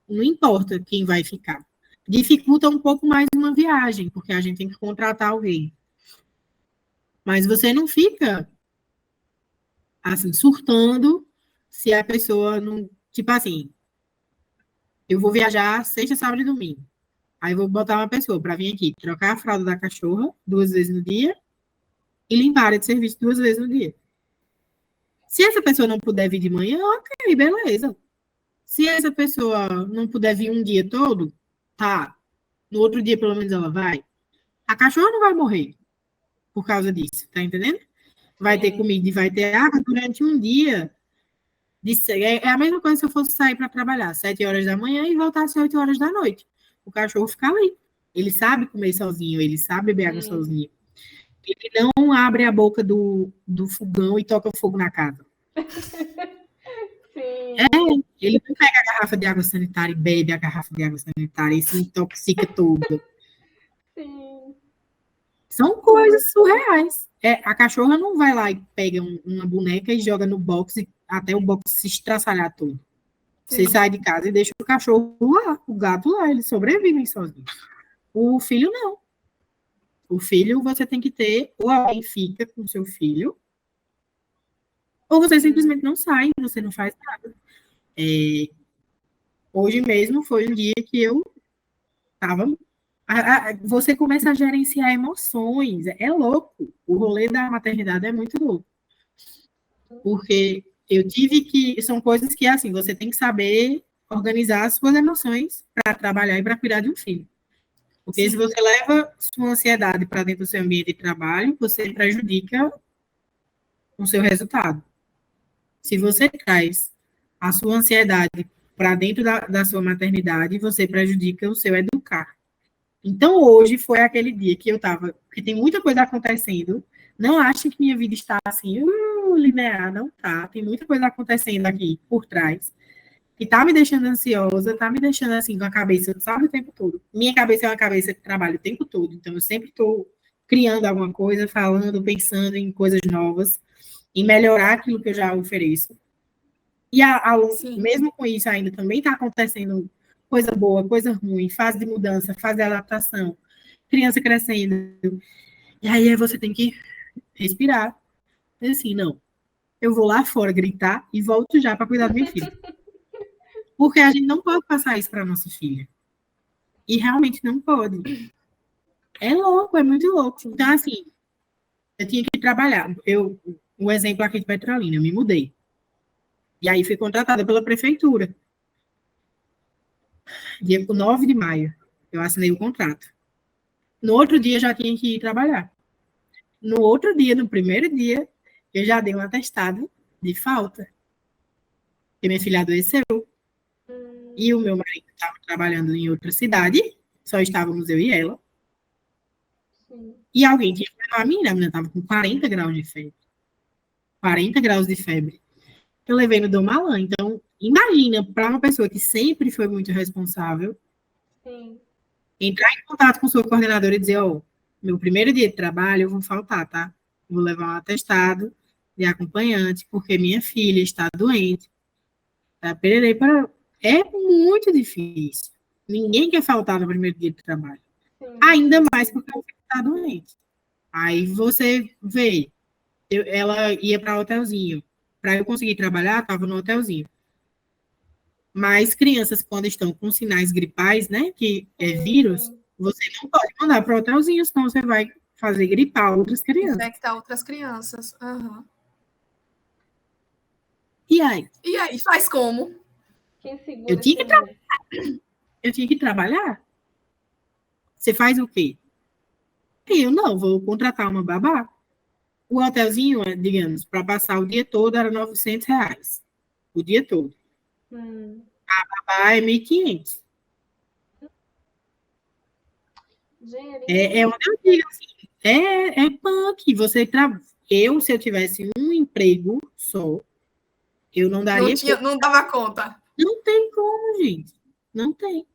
Não importa quem vai ficar. Dificulta um pouco mais uma viagem, porque a gente tem que contratar alguém. Mas você não fica, assim, surtando se a pessoa não... Tipo assim, eu vou viajar sexta, sábado e domingo. Aí eu vou botar uma pessoa para vir aqui trocar a fralda da cachorra 2 vezes no dia e limpar a área de serviço 2 vezes no dia. Se essa pessoa não puder vir de manhã, ok, beleza. Se essa pessoa não puder vir um dia todo, tá. No outro dia, pelo menos, ela vai. A cachorra não vai morrer por causa disso, tá entendendo? Vai ter comida e vai ter água durante um dia. É a mesma coisa se eu fosse sair para trabalhar 7 horas da manhã e voltar às 8 horas da noite. O cachorro fica ali. Ele sabe comer sozinho, ele sabe beber água sozinho. Ele não abre a boca do fogão e toca fogo na casa. Sim. Ele não pega a garrafa de água sanitária e bebe a garrafa de água sanitária e se intoxica todo. Sim. São coisas surreais. A cachorra não vai lá e pega uma boneca e joga no box até o box se estraçalhar todo. Você sai de casa e deixa o cachorro lá, o gato lá, eles sobrevivem sozinhos. O filho não. O filho você tem que ter, ou alguém fica com o seu filho, ou você simplesmente não sai, você não faz nada. Hoje mesmo foi um dia que eu estava... Você começa a gerenciar emoções, é louco. O rolê da maternidade é muito louco. Porque eu tive que... São coisas que, assim, você tem que saber organizar as suas emoções para trabalhar e para cuidar de um filho. Porque se você leva sua ansiedade para dentro do seu ambiente de trabalho, você prejudica o seu resultado. Se você traz a sua ansiedade para dentro da sua maternidade, você prejudica o seu educar. Então, hoje foi aquele dia que eu estava, porque tem muita coisa acontecendo, não acho que minha vida está assim, linear, não tá, tem muita coisa acontecendo aqui por trás, que tá me deixando ansiosa, tá me deixando assim com a cabeça, sabe, o tempo todo. Minha cabeça é uma cabeça que trabalha o tempo todo, então eu sempre estou criando alguma coisa, falando, pensando em coisas novas, em melhorar aquilo que eu já ofereço. E mesmo com isso ainda também está acontecendo coisa boa, coisa ruim, fase de mudança, fase de adaptação, criança crescendo. E aí você tem que respirar. E assim, não, eu vou lá fora gritar e volto já para cuidar do meu filho. Porque a gente não pode passar isso para nossa filha. E realmente não pode. É louco, é muito louco. Então, assim, eu tinha que trabalhar. O exemplo aqui de Petrolina, eu me mudei. E aí fui contratada pela prefeitura. Dia 9 de maio, eu assinei o contrato. No outro dia, já tinha que ir trabalhar. No outro dia, no primeiro dia, eu já dei um atestado de falta. Porque minha filha adoeceu. E o meu marido estava trabalhando em outra cidade, só estávamos eu e ela. E alguém tinha que levar a menina estava com 40 graus de febre. 40 graus de febre. Eu levei no Dom Malan. Então, imagina, para uma pessoa que sempre foi muito responsável, entrar em contato com o seu coordenador e dizer, meu primeiro dia de trabalho eu vou faltar, tá? Vou levar um atestado de acompanhante, porque minha filha está doente. Tá? É muito difícil. Ninguém quer faltar no primeiro dia de trabalho. Ainda mais porque o filho está doente. Aí você vê, ela ia para hotelzinho. Para eu conseguir trabalhar, estava no hotelzinho. Mas crianças, quando estão com sinais gripais, né, que é vírus, você não pode mandar para o hotelzinho, senão você vai fazer gripar outras crianças. Infectar outras crianças. Uhum. E aí? E aí, faz como? Eu tinha que trabalhar. Você faz o quê? Eu não, vou contratar uma babá. O hotelzinho, digamos, para passar o dia todo era R$900. O dia todo. A babá é 1.500. Dinheirinho. onde eu digo assim, é punk. Se eu tivesse um emprego só, eu não daria conta. Não dava conta. Não tem como, gente. Não tem.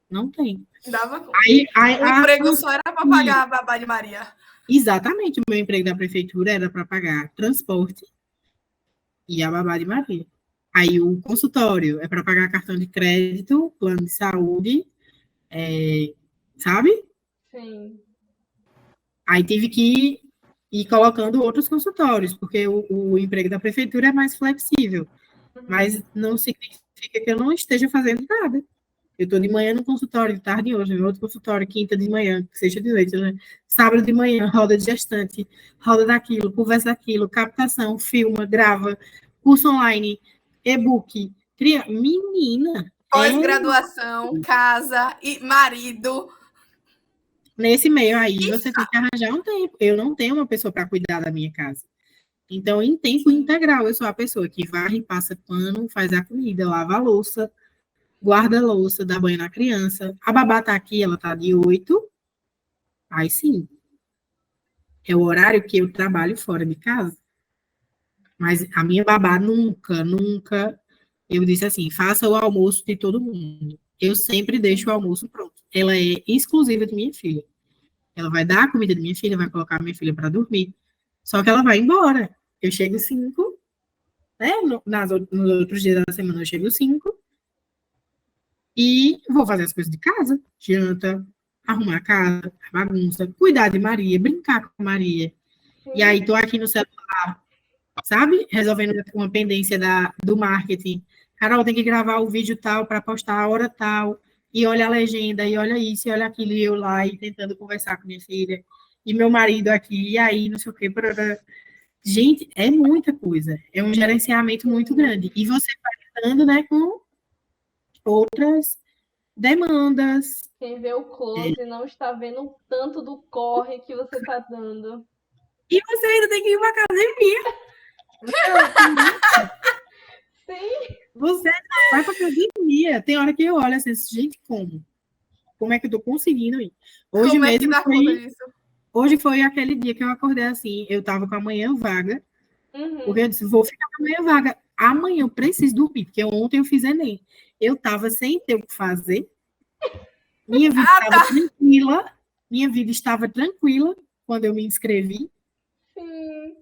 Não tem. Dava conta. Aí, O emprego só era para pagar a babá de Maria. Exatamente. O meu emprego da prefeitura era para pagar transporte e a babá de Maria. Aí o consultório é para pagar cartão de crédito, plano de saúde, sabe? Sim. Aí tive que ir colocando outros consultórios, porque o emprego da prefeitura é mais flexível. Mas não significa que eu não esteja fazendo nada. Eu estou de manhã no consultório, de tarde hoje, no outro consultório, quinta de manhã, sexta de noite, né? Sábado de manhã, roda de gestante, roda daquilo, conversa daquilo, captação, filma, grava, curso online, e-book. Menina, Pós-graduação, casa e marido. nesse meio aí, você tem que arranjar um tempo. Eu não tenho uma pessoa para cuidar da minha casa. Então, em tempo integral, eu sou a pessoa que varre, passa pano, faz a comida, lava a louça, guarda a louça, dá banho na criança. A babá tá aqui, ela tá de 8. Aí sim, é o horário que eu trabalho fora de casa. Mas a minha babá nunca. Eu disse assim: faça o almoço de todo mundo. Eu sempre deixo o almoço pronto. Ela é exclusiva de minha filha. Ela vai dar a comida de minha filha, vai colocar a minha filha para dormir. Só que ela vai embora. Eu chego 5, né? Nos outros dias da semana eu chego 5 e vou fazer as coisas de casa, janta, arrumar a casa, a bagunça, cuidar de Maria, brincar com Maria. E aí tô aqui no celular, sabe? Resolvendo uma pendência do marketing. Carol, tem que gravar o vídeo tal para postar a hora tal. E olha a legenda, e olha isso, e olha aquilo, e eu lá, e tentando conversar com minha filha. E meu marido aqui, e aí, não sei o quê. Gente, é muita coisa. É um gerenciamento muito grande. E você vai lidando, né, com outras demandas. Quem vê o close não está vendo o tanto do corre que você está dando. E você ainda tem que ir para academia. Sim. Você vai para academia. Tem hora que eu olho assim, gente, como? Como é que eu tô conseguindo ir? Hoje Como mesmo é que dá conta disso? Hoje foi aquele dia que eu acordei assim, eu tava com a manhã vaga, porque eu disse, vou ficar com a manhã vaga. Amanhã eu preciso dormir, porque ontem eu fiz Enem. Eu tava sem ter o que fazer. Minha vida estava tranquila. Minha vida estava tranquila quando eu me inscrevi. Sim.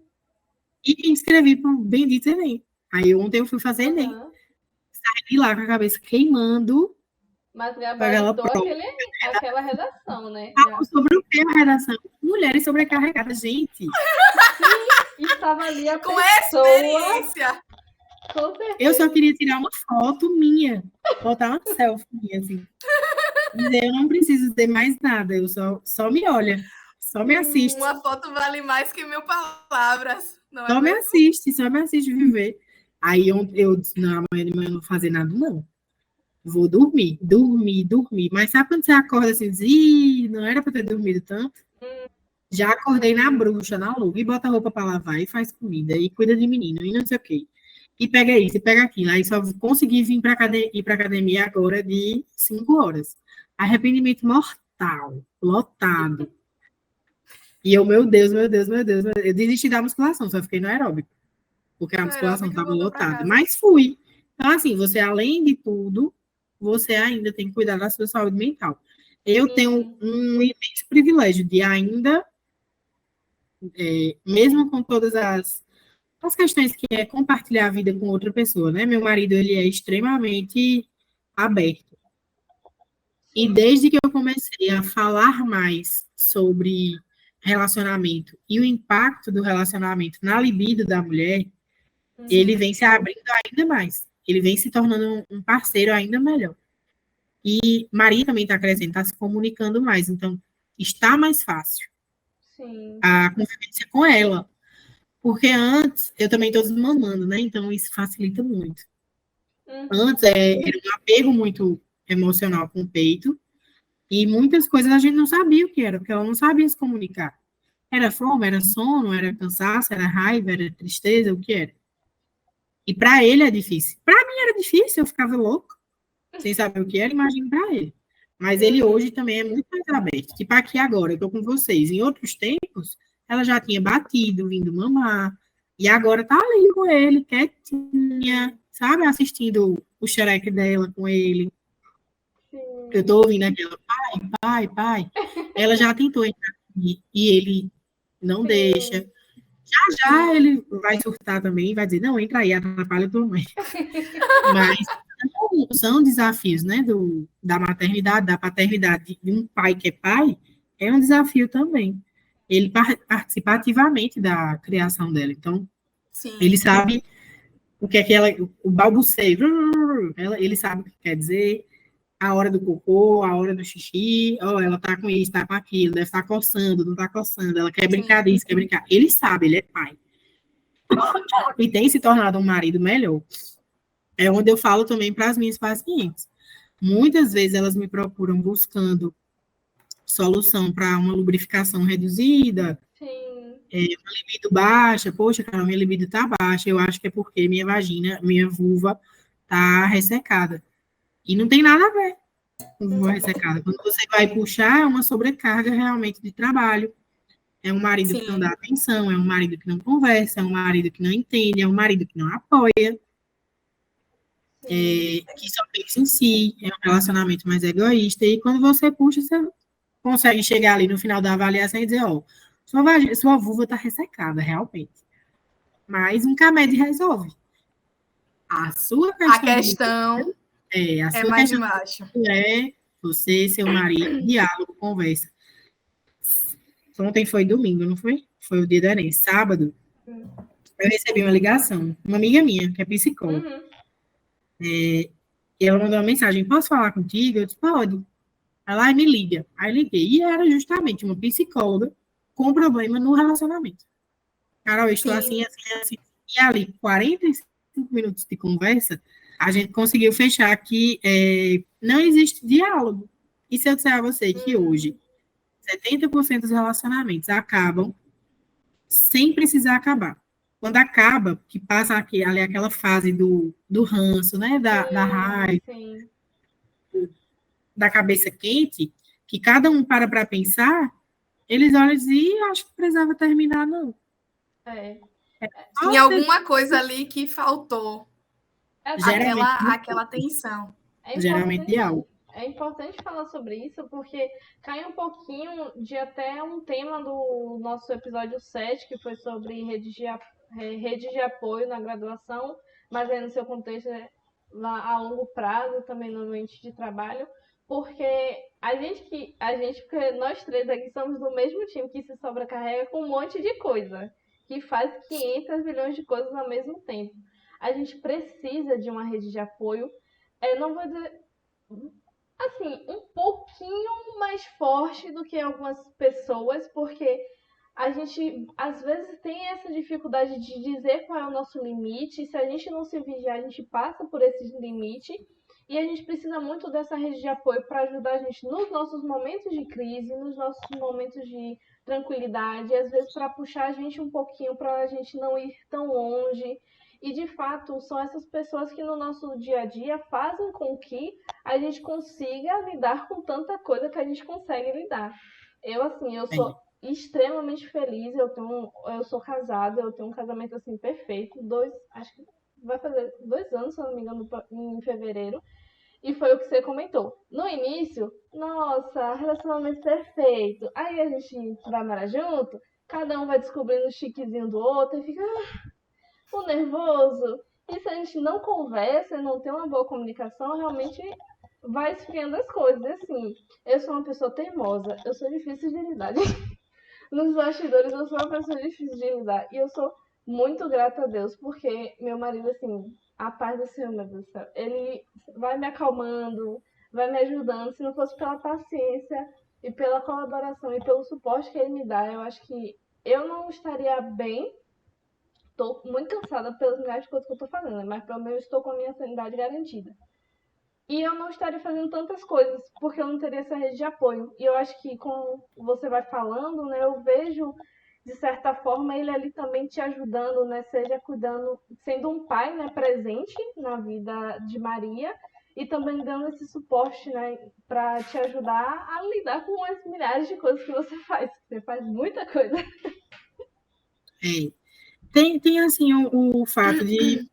E me inscrevi para o bendito Enem. Aí ontem eu fui fazer Enem. Saí lá com a cabeça queimando. Mas gabaritou aquela redação, né? Sobre o que a redação? Mulheres sobrecarregadas, gente. Sim, estava ali a com pessoa. Experiência. Com certeza. Eu só queria tirar uma foto minha, botar uma selfie minha, assim. Dizer, eu não preciso dizer mais nada, eu só me olha, só me assiste. Uma foto vale mais que 1000 palavras. Não só é me mesmo? assiste, só me assiste viver. Aí eu disse, não, amanhã de manhã eu não vou fazer nada, não. Vou dormir. Mas sabe quando você acorda assim, diz, não era para ter dormido tanto? Já acordei na bruxa, na louca, e bota a roupa para lavar, e faz comida, e cuida de menino, e não sei o quê. E pega isso, e pega aquilo. Aí só consegui ir para academia agora de 5 horas. Arrependimento mortal, lotado. E eu, meu Deus. Eu desisti da musculação, só fiquei no aeróbico. Porque a musculação estava lotada. Mas fui. Então, assim, você, além de tudo, você ainda tem que cuidar da sua saúde mental. Eu tenho um imenso privilégio de ainda, mesmo com todas as questões que é compartilhar a vida com outra pessoa, né? Meu marido, ele é extremamente aberto. E desde que eu comecei a falar mais sobre relacionamento e o impacto do relacionamento na libido da mulher, ele vem se abrindo ainda mais. Ele vem se tornando um parceiro ainda melhor. E Maria também está crescendo, está se comunicando mais. Então, está mais fácil a convivência com ela. Porque antes, eu também estou desmamando, né? Então, isso facilita muito. Antes, era um apego muito emocional com o peito. E muitas coisas a gente não sabia o que era, porque ela não sabia se comunicar. Era fome, era sono, era cansaço, era raiva, era tristeza, o que era. E para ele é difícil. Para mim era difícil, eu ficava louco, sem saber o que era, imagina para ele. Mas ele hoje também é muito mais aberto. Tipo aqui agora, eu tô com vocês. Em outros tempos, ela já tinha batido, vindo mamar. E agora tá ali com ele, quietinha, sabe? Assistindo o xereque dela com ele. Sim. Eu tô ouvindo aquela, pai, pai. Ela já tentou entrar aqui e ele não deixa. Sim. Já ele vai surtar também, vai dizer, não, entra aí, atrapalha a tua mãe. Mas são desafios, né, da maternidade, da paternidade de um pai que é pai, é um desafio também. Ele participa ativamente da criação dela, então Sim. ele sabe o que é que ela, o balbuceio, ele sabe o que quer dizer, a hora do cocô, a hora do xixi, ela tá com isso, tá com aquilo, deve estar coçando, não tá coçando, ela quer brincar disso, quer brincar. Ele sabe, ele é pai. E tem se tornado um marido melhor. É onde eu falo também para as minhas pacientes. Muitas vezes elas me procuram buscando solução para uma lubrificação reduzida, Sim. Uma libido baixa. Poxa, cara, minha libido está baixa. Eu acho que é porque minha vagina, minha vulva está ressecada. E não tem nada a ver com vulva ressecada. Quando você vai puxar, é uma sobrecarga realmente de trabalho. É um marido que não dá atenção, é um marido que não conversa, é um marido que não entende, é um marido que não apoia. Que só pensa em si, é um relacionamento mais egoísta, e quando você puxa, você consegue chegar ali no final da avaliação e dizer, sua vulva está ressecada, realmente. Mas um CAMED resolve. A sua questão a sua mais questão embaixo. É você, seu marido, diálogo, conversa. Ontem foi domingo, não foi? Foi o dia do Enem. Sábado, eu recebi uma ligação, uma amiga minha, que é psicóloga. E ela mandou uma mensagem, posso falar contigo? Eu disse, pode. Ela me liga. Aí liguei. E era justamente uma psicóloga com problema no relacionamento. Carol, eu estou assim, assim, assim. E ali, 45 minutos de conversa, a gente conseguiu fechar que não existe diálogo. E se eu disser a você que hoje 70% dos relacionamentos acabam sem precisar acabar. Quando acaba, que passa ali aquela fase do ranço, né? Da raiva, Sim. da cabeça quente, que cada um para pensar, eles olham e dizem, acho que precisava terminar, não. Tinha alguma coisa ali que faltou. Aquela tensão. Geralmente de algo. É importante falar sobre isso, porque cai um pouquinho de até um tema do nosso episódio 7, que foi sobre rede de apoio na graduação, mas aí no seu contexto a longo prazo, também no ambiente de trabalho, porque porque nós três aqui somos do mesmo time que se sobrecarrega com um monte de coisa, que faz 500 milhões de coisas ao mesmo tempo. A gente precisa de uma rede de apoio, não vou dizer, assim, um pouquinho mais forte do que algumas pessoas, porque a gente, às vezes, tem essa dificuldade de dizer qual é o nosso limite, e se a gente não se vigiar, a gente passa por esse limite, e a gente precisa muito dessa rede de apoio para ajudar a gente nos nossos momentos de crise, nos nossos momentos de tranquilidade, e às vezes para puxar a gente um pouquinho, para a gente não ir tão longe. E, de fato, são essas pessoas que no nosso dia a dia fazem com que a gente consiga lidar com tanta coisa que a gente consegue lidar. Eu sou extremamente feliz, eu sou casada, eu tenho um casamento, assim, perfeito, acho que vai fazer 2 anos, se eu não me engano, em fevereiro, e foi o que você comentou. No início, nossa, relacionamento perfeito, aí a gente vai morar junto, cada um vai descobrindo o chiquezinho do outro, e fica... o nervoso. E se a gente não conversa, não tem uma boa comunicação, realmente vai esfriando as coisas. Assim, eu sou uma pessoa teimosa, eu sou difícil de lidar. Nos bastidores, eu sou uma pessoa difícil de lidar. E eu sou muito grata a Deus, porque meu marido, assim, a paz do Senhor, meu Deus do céu, ele vai me acalmando, vai me ajudando. Se não fosse pela paciência e pela colaboração e pelo suporte que ele me dá, eu acho que eu não estaria bem. Tô muito cansada pelas milhares de coisas que eu tô fazendo, mas pelo menos estou com a minha sanidade garantida. E eu não estaria fazendo tantas coisas, porque eu não teria essa rede de apoio. E eu acho que, como você vai falando, né, eu vejo, de certa forma, ele ali também te ajudando, né, seja cuidando, sendo um pai, né, presente na vida de Maria, e também dando esse suporte, né, para te ajudar a lidar com as milhares de coisas que você faz. Você faz muita coisa. É. Tem assim, o fato de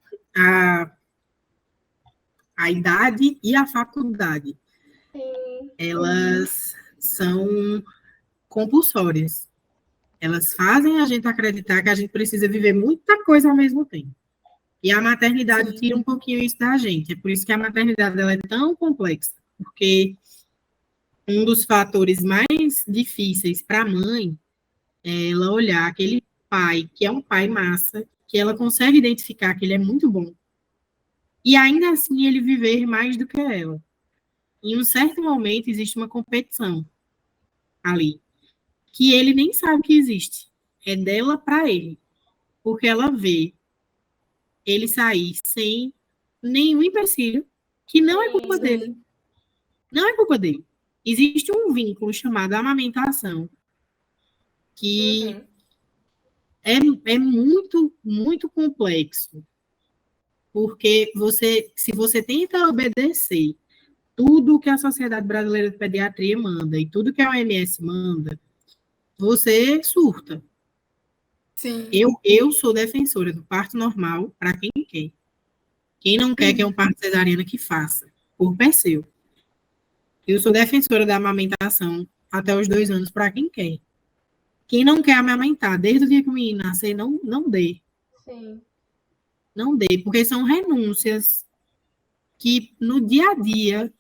a idade e a faculdade, Sim. elas são compulsórias. Elas fazem a gente acreditar que a gente precisa viver muita coisa ao mesmo tempo. E a maternidade Sim. tira um pouquinho isso da gente. É por isso que a maternidade dela é tão complexa. Porque um dos fatores mais difíceis para a mãe é ela olhar aquele pai, que é um pai massa, que ela consegue identificar que ele é muito bom, e ainda assim ele viver mais do que ela. Em um certo momento existe uma competição ali, que ele nem sabe que existe. É dela para ele. Porque ela vê ele sair sem nenhum empecilho, que não é culpa dele. Não é culpa dele. Existe um vínculo chamado amamentação, que é muito, muito complexo. Porque se você tenta obedecer tudo que a Sociedade Brasileira de Pediatria manda e tudo que a OMS manda, você surta. Sim. Eu sou defensora do parto normal para quem quer. Quem não quer que é um parto cesariana, que faça, por pé seu. Eu sou defensora da amamentação até os 2 anos para quem quer. Quem não quer amamentar, desde o dia que o menino nascer, não dê. Sim. Não dê, porque são renúncias que no dia a dia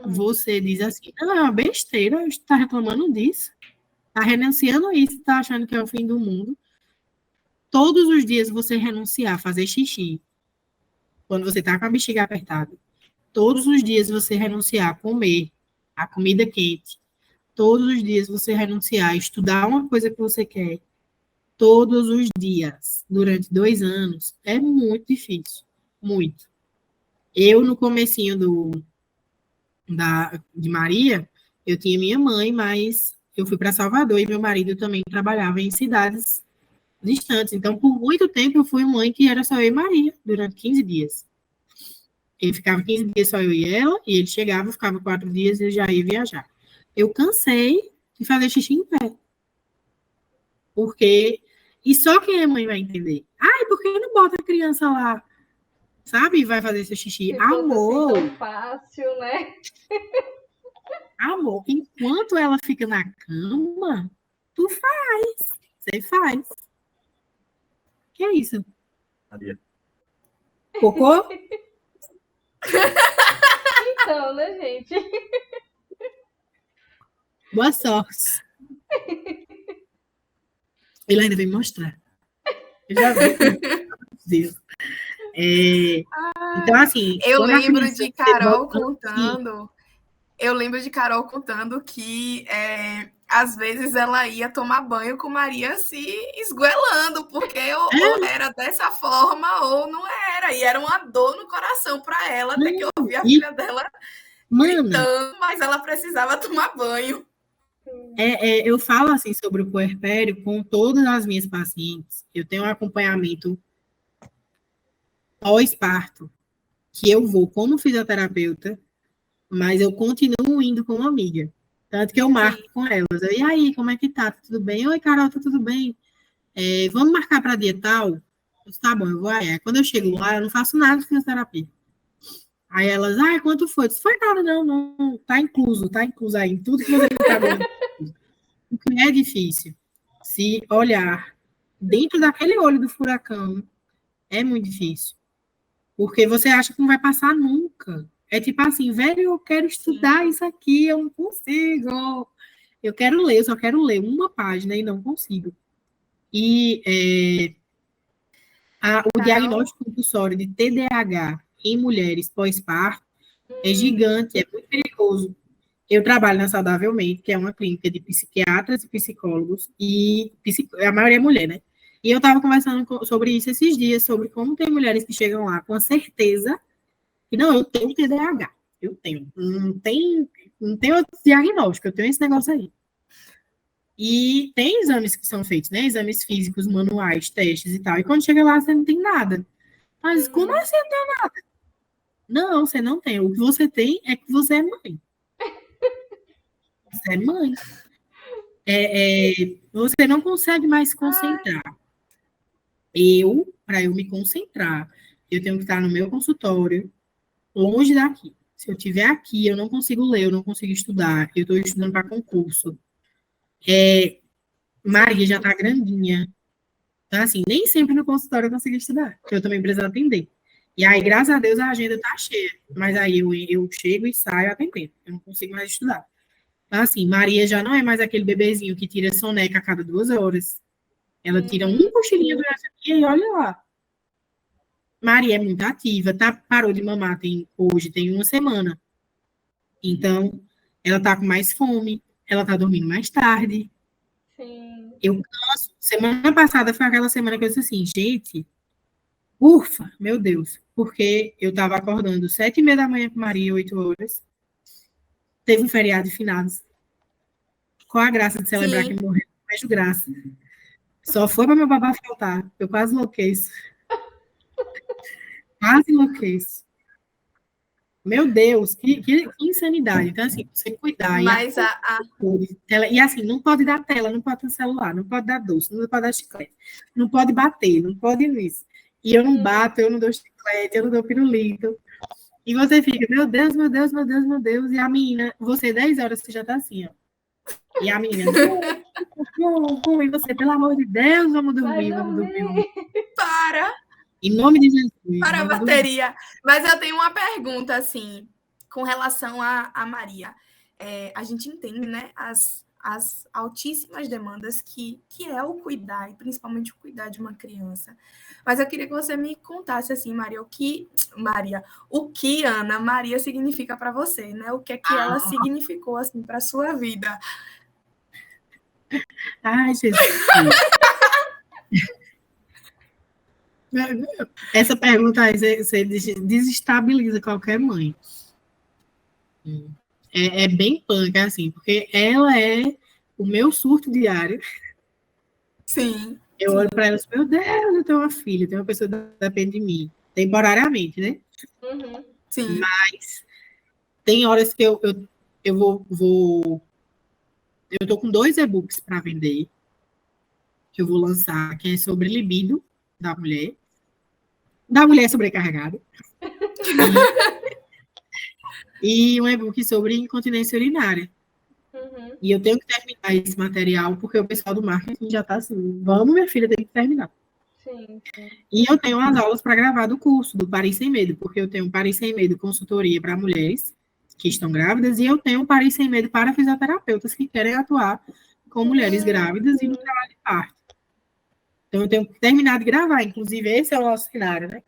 você diz assim, não, é uma besteira, está reclamando disso, está renunciando a isso, está achando que é o fim do mundo. Todos os dias você renunciar a fazer xixi, quando você está com a bexiga apertada. Todos os dias você renunciar a comer a comida quente. Todos os dias você renunciar a estudar uma coisa que você quer. Todos os dias, durante 2 anos, é muito difícil. Muito. Eu, no comecinho de Maria, eu tinha minha mãe, mas eu fui para Salvador e meu marido também trabalhava em cidades distantes. Então, por muito tempo, eu fui mãe que era só eu e Maria, durante 15 dias. Ele ficava 15 dias só eu e ela, e ele chegava, ficava 4 dias e eu já ia viajar. Eu cansei de fazer xixi em pé. Porque... E só quem é mãe vai entender. Ai, por que não bota a criança lá? Sabe? Vai fazer seu xixi. Se Amor! fosse assim tão fácil, né? Amor, enquanto ela fica na cama, tu faz. Você faz. Que é isso? Maria. Cocô? Então, né, gente? Boa sorte. Ele ainda vem mostrar. Eu já vi. Então, assim... Eu quando a lembro criança de Carol volta, contando. Eu lembro de Carol contando que às vezes ela ia tomar banho com Maria se esgoelando, porque ou era dessa forma ou não era. E era uma dor no coração para ela ter que ouvir a filha dela gritando, mas ela precisava tomar banho. Eu falo assim sobre o puerpério com todas as minhas pacientes. Eu tenho um acompanhamento pós-parto, que eu vou como fisioterapeuta, mas eu continuo indo como amiga. Tanto que eu marco com elas. E aí, como é que tá? Tudo bem? Oi, Carol, tá tudo bem? Vamos marcar para dia tal? Eu disse, tá bom, eu vou aí. Quando eu chego lá, eu não faço nada de fisioterapia. Aí elas, quanto foi? Eu disse, foi nada, não, tá incluso aí, em tudo que você está vendo. O que é difícil, se olhar dentro daquele olho do furacão, é muito difícil. Porque você acha que não vai passar nunca. É tipo assim, velho, eu quero estudar isso aqui, eu não consigo. Eu quero ler, eu só quero ler uma página e não consigo. E o diagnóstico compulsório de TDAH em mulheres pós-parto é gigante, é muito perigoso. Eu trabalho na Saudavelmente, que é uma clínica de psiquiatras e psicólogos, e a maioria é mulher, né? E eu estava conversando sobre isso esses dias, sobre como tem mulheres que chegam lá com a certeza que, não, eu tenho TDAH, eu tenho. Não tem outro diagnóstico, eu tenho esse negócio aí. E tem exames que são feitos, né? Exames físicos, manuais, testes e tal. E quando chega lá, você não tem nada. Mas como assim não tem nada? Não, você não tem. O que você tem é que você é mãe. Você é mãe. Você não consegue mais se concentrar. Para eu me concentrar, eu tenho que estar no meu consultório, longe daqui. Se eu estiver aqui, eu não consigo ler, eu não consigo estudar. Eu estou estudando para concurso. Maria já está grandinha. Então, assim, nem sempre no consultório eu consigo estudar, porque eu também preciso atender. E aí, graças a Deus, a agenda está cheia. Mas aí eu chego e saio atendendo. Eu não consigo mais estudar. Então, assim, Maria já não é mais aquele bebezinho que tira soneca a cada 2 horas. Ela tira um cochilinho durante o dia e olha lá. Maria é muito ativa, parou de mamar hoje tem 1 semana. Então, ela tá com mais fome, ela tá dormindo mais tarde. Sim. Eu canso. Semana passada foi aquela semana que eu disse assim, gente, ufa, meu Deus, porque eu tava acordando 7h30 da manhã com Maria, 8 horas. Teve um feriado de finados. Qual a graça de celebrar Sim. que morreu? Não vejo graça. Só foi para meu babá faltar. Eu quase enlouqueço. Quase enlouqueço. Meu Deus, que insanidade. Então, assim, você cuidar. Mas E assim, não pode dar tela, não pode ter celular, não pode dar doce, não pode dar chiclete, não pode bater, não pode isso. E eu não bato, eu não dou chiclete, eu não dou pirulito. E você fica, meu Deus, meu Deus, meu Deus, meu Deus. E a menina, você 10 horas, você já tá assim, ó. E a menina, e você, pelo amor de Deus, vamos dormir, vamos dormir. Para Em nome de Jesus. a bateria. Mas eu tenho uma pergunta, assim, com relação a Maria. A gente entende, né, as altíssimas demandas que é o cuidar, e principalmente o cuidar de uma criança. Mas eu queria que você me contasse, assim, Maria, o que Ana Maria significa para você, né? O que é que ela significou, assim, para a sua vida? Ai, Jesus. Essa pergunta aí, você desestabiliza qualquer mãe. É bem punk, assim, porque ela é o meu surto diário. Sim. Eu olho para ela e meu Deus, eu tenho uma filha, tenho uma pessoa que depende de mim, temporariamente, né? Uhum. Sim. Mas tem horas que eu vou. Eu tô com 2 e-books para vender, que eu vou lançar, que é sobre libido da mulher sobrecarregada. E um e-book sobre incontinência urinária. Uhum. E eu tenho que terminar esse material, porque o pessoal do marketing já está assim, vamos, minha filha, tem que terminar. Sim, sim. E eu tenho as aulas para gravar do curso, do Paris Sem Medo, porque eu tenho Paris Sem Medo consultoria para mulheres que estão grávidas, e eu tenho Paris Sem Medo para fisioterapeutas que querem atuar com mulheres grávidas e no trabalho de parto. Então, eu tenho que terminar de gravar, inclusive esse é o nosso cenário, né?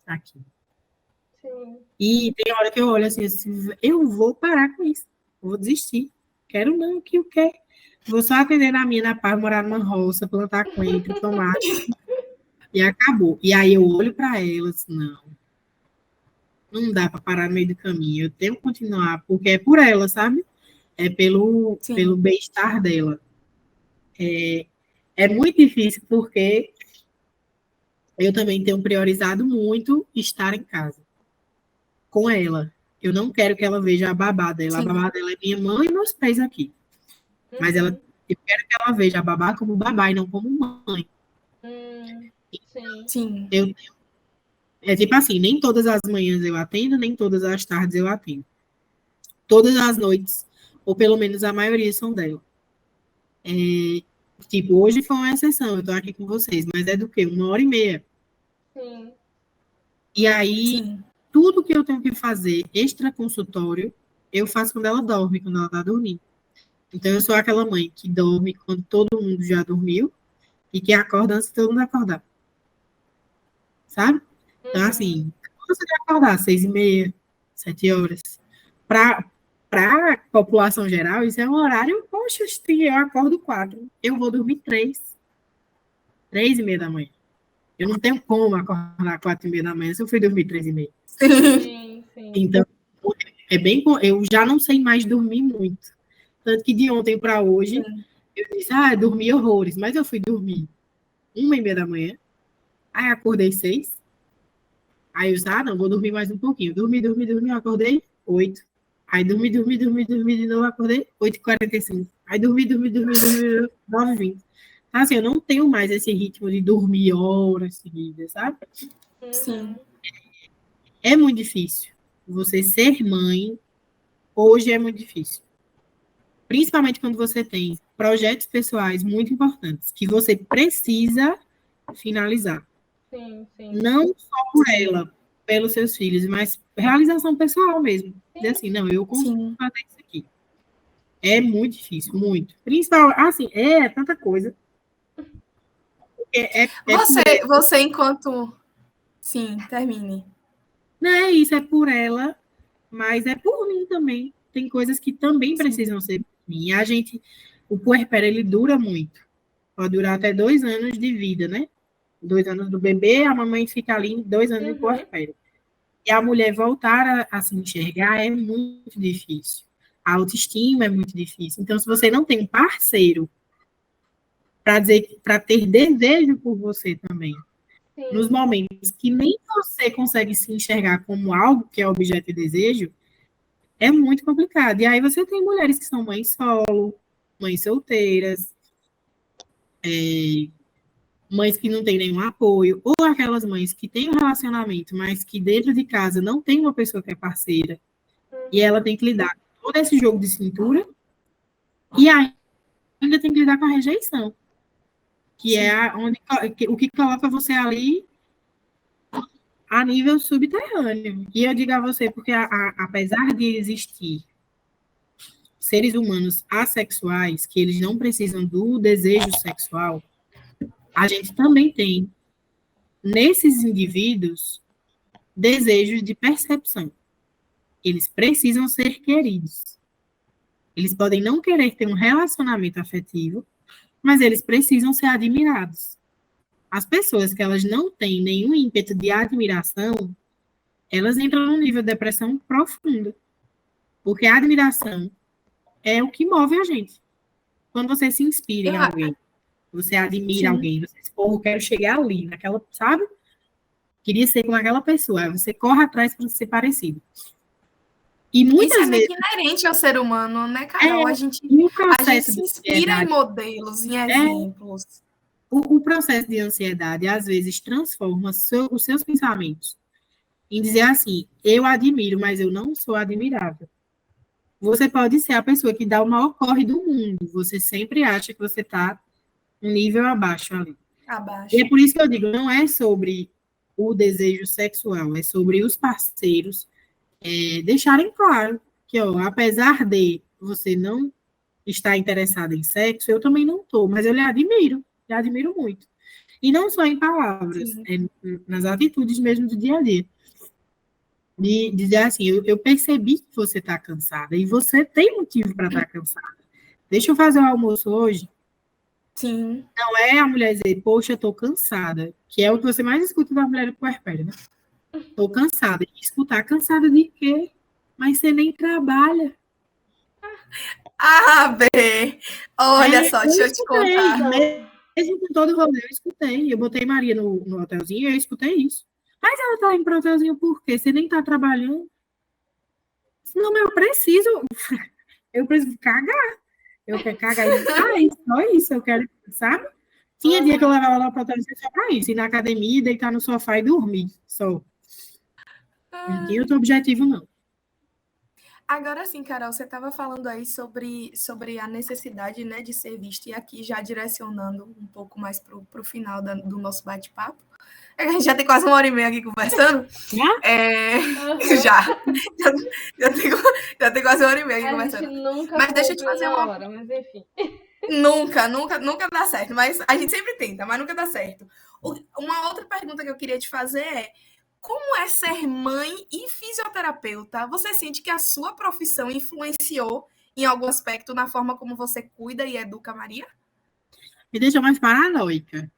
Aqui. Sim. E tem hora que eu olho assim, eu vou parar com isso, vou desistir. Quero não, que eu quero. Vou só atender na minha, na paz, morar numa roça, plantar coentro, tomate. E acabou. E aí eu olho para elas, não dá para parar no meio do caminho. Eu tenho que continuar, porque é por ela, sabe? É pelo bem-estar dela. É muito difícil, porque eu também tenho priorizado muito estar em casa com ela. Eu não quero que ela veja a babá dela. A babá dela é minha mãe e meus pés aqui. Mas eu quero que ela veja a babá como babá e não como mãe. Sim. É tipo assim, nem todas as manhãs eu atendo, nem todas as tardes eu atendo. Todas as noites, ou pelo menos a maioria são dela. Tipo, hoje foi uma exceção, eu tô aqui com vocês, mas é do quê? 1h30. Sim. E aí, tudo que eu tenho que fazer extra consultório, eu faço quando ela dorme, quando ela tá dormindo. Então, eu sou aquela mãe que dorme quando todo mundo já dormiu e que acorda antes de todo mundo acordar. Sabe? Então, assim, quando você vai acordar 6h30, 7 horas, para a população geral, isso é um horário, poxa, eu acordo 4, eu vou dormir 3h30 da manhã. Eu não tenho como acordar 4h30 da manhã se eu fui dormir 3h30. Sim. Então, eu já não sei mais dormir muito. Tanto que de ontem para hoje, eu disse, eu dormi horrores, mas eu fui dormir 1h30 da manhã, aí acordei 6. Aí eu disse, não, vou dormir mais um pouquinho. Dormi, acordei 8. Aí dormi de novo, acordei 8h45. Aí dormi, 9h20. Então, assim, eu não tenho mais esse ritmo de dormir horas seguidas, sabe? Sim. É muito difícil. Você ser mãe, hoje é muito difícil. Principalmente quando você tem projetos pessoais muito importantes, que você precisa finalizar. Sim. Não só por ela, pelos seus filhos, mas realização pessoal mesmo. Dizer assim, não, eu consigo fazer isso aqui. É muito difícil, muito. Principalmente, assim, é tanta coisa. Você enquanto... Sim, termine. Não é isso, é por ela, mas é por mim também. Tem coisas que também precisam ser por mim. O puerpério, ele dura muito. Pode durar até 2 anos de vida, né? 2 anos do bebê, a mamãe fica ali 2 anos de puerpério. E a mulher voltar a se enxergar é muito difícil. A autoestima é muito difícil. Então, se você não tem um parceiro para ter desejo por você também, nos momentos que nem você consegue se enxergar como algo que é objeto de desejo, é muito complicado. E aí você tem mulheres que são mães solo, mães solteiras, mães que não têm nenhum apoio, ou aquelas mães que têm um relacionamento, mas que dentro de casa não tem uma pessoa que é parceira, e ela tem que lidar com todo esse jogo de cintura, e ainda tem que lidar com a rejeição, que é o que coloca você ali a nível subterrâneo. E eu digo a você, porque apesar de existir seres humanos assexuais, que eles não precisam do desejo sexual, a gente também tem, nesses indivíduos, desejos de percepção. Eles precisam ser queridos. Eles podem não querer ter um relacionamento afetivo, mas eles precisam ser admirados. As pessoas que elas não têm nenhum ímpeto de admiração, elas entram num nível de depressão profunda. Porque a admiração é o que move a gente. Quando você se inspira em alguém, você admira alguém, você diz, pô, eu quero chegar ali, naquela, sabe? Queria ser como aquela pessoa. Aí você corre atrás para ser parecido. E muitas Isso é vezes... meio que inerente ao ser humano, né, Carol? A gente se inspira em modelos, em exemplos. O processo de ansiedade, às vezes, transforma os seus pensamentos em dizer assim, eu admiro, mas eu não sou admirável. Você pode ser a pessoa que dá o maior corre do mundo. Você sempre acha que você está um nível abaixo ali. Abaixo. E é por isso que eu digo, não é sobre o desejo sexual, é sobre os parceiros deixarem claro que, ó, apesar de você não estar interessado em sexo, eu também não estou, mas eu lhe admiro muito. E não só em palavras, nas atitudes mesmo do dia a dia. De dizer assim, eu percebi que você está cansada, e você tem motivo para estar cansada. Deixa eu fazer o almoço hoje. Sim. Não é a mulher dizer, poxa, estou cansada, que é o que você mais escuta da mulher do puerpério, né? Estou cansada. E escutar, cansada de quê? Mas você nem trabalha. Ah, Bê! Olha só, deixa eu te contar. Mesmo com todo o rolê, eu escutei. Eu botei Maria no hotelzinho e eu escutei isso. Mas ela tá indo pro hotelzinho por quê? Você nem tá trabalhando? Não, mas eu preciso cagar. Eu quero cagar e só isso, eu quero, sabe? Tinha dia que eu levava ela pro hotelzinho só pra isso, ir na academia, deitar no sofá e dormir, só. Não tinha outro objetivo, não. Agora sim, Carol, você estava falando aí sobre a necessidade, né, de ser vista, e aqui já direcionando um pouco mais para o final do nosso bate-papo. A gente já tem quase 1h30 aqui conversando. Já tem quase 1h30 aqui conversando. Mas deixa eu te fazer uma hora, mas enfim. Nunca dá certo, mas a gente sempre tenta, mas nunca dá certo. Uma outra pergunta que eu queria te fazer é: como é ser mãe e fisioterapeuta? Você sente que a sua profissão influenciou em algum aspecto na forma como você cuida e educa a Maria? Me deixa mais paranoica.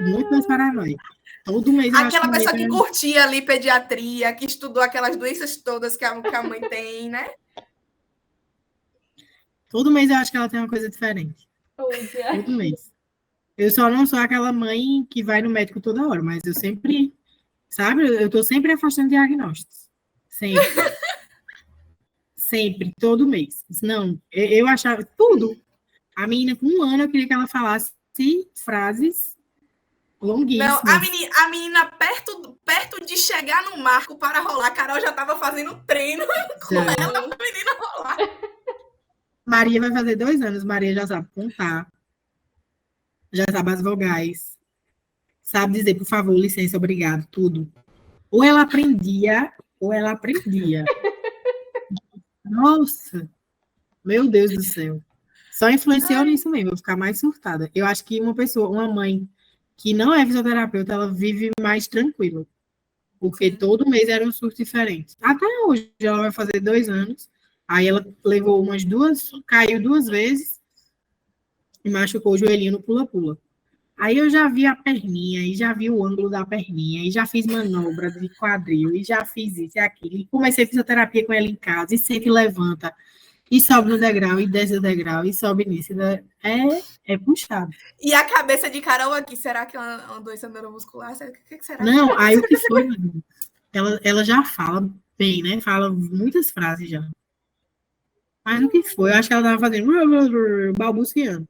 Muito mais paranoica. Todo mês eu Aquela pessoa que curtia ali pediatria, que estudou aquelas doenças todas que a mãe tem, né? Todo mês eu acho que ela tem uma coisa diferente. Todo mês. Eu só não sou aquela mãe que vai no médico toda hora, mas eu sempre, sabe? Eu tô sempre afastando diagnósticos. Sempre. Sempre, todo mês. Não, eu achava tudo. A menina, com 1 ano, eu queria que ela falasse frases Não, longuíssimas. a menina perto de chegar no marco para rolar, a Carol já estava fazendo treino com Já. ela para a menina rolar. Maria vai fazer 2 anos, Maria já sabe contar, já sabe as vogais, sabe dizer, por favor, licença, obrigado, tudo. Ou ela aprendia, ou ela aprendia. Nossa, meu Deus do céu. Só influenciou nisso mesmo, eu vou ficar mais surtada. Eu acho que uma mãe que não é fisioterapeuta, ela vive mais tranquila. Porque Sim. todo mês era um surto diferente. Até hoje, ela vai fazer 2 anos. Aí ela levou caiu 2 vezes e machucou o joelhinho no pula-pula. Aí eu já vi a perninha, e já vi o ângulo da perninha, e já fiz manobra de quadril, e já fiz isso e aquilo. E comecei fisioterapia com ela em casa, e sente e levanta, e sobe no degrau, e desce o degrau, e sobe nisso. É puxado. E a cabeça de Carol aqui, será que é uma doença neuromuscular? O que será? Não, aí o que foi, menina? Ela já fala bem, né? Fala muitas frases já. Mas o que foi? Eu acho que ela estava fazendo balbuciando.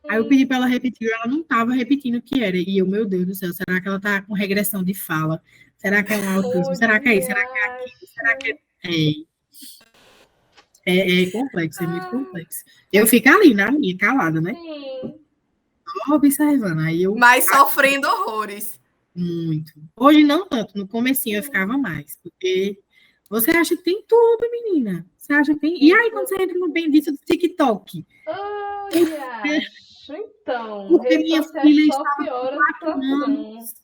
Aí eu pedi para ela repetir, ela não estava repetindo o que era. E eu, meu Deus do céu, será que ela está com regressão de fala? Será que é um autismo? Será que é isso? Será que é aquilo? Será que é complexo, é muito complexo. Eu fico ali, na minha, calada, né? Sim. Só observando. Aí eu, Mas sofrendo horrores. muito. Hoje não tanto, no comecinho eu ficava mais, porque você acha que tem tudo, menina. Você acha que tem. E aí, quando você entra no bendito do TikTok? Ai, acho. Então, Porque redes minha sociais filha só estava com piora a 4 situação. anos.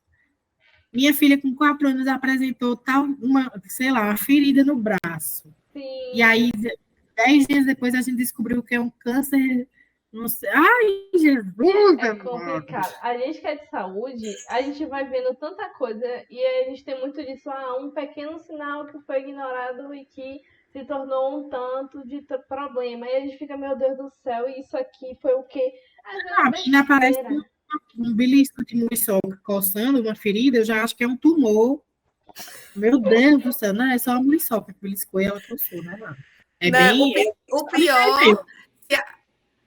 Minha filha, com 4 anos, apresentou uma ferida no braço. Sim. E aí, 10 dias depois, a gente descobriu que é um câncer. Não sei. Ai, Jesus! É complicado. A gente que é de saúde, a gente vai vendo tanta coisa e a gente tem muito disso, um pequeno sinal que foi ignorado e que se tornou um tanto de problema. E a gente fica, meu Deus do céu, isso aqui foi o quê? Às vezes A menina aparece besteira. um belisco de muriçoca coçando uma ferida, eu já acho que é um tumor. Meu Deus do céu, não é só a muriçoca que beliscou e ela coçou, né, mano? É Né? bem. O pior,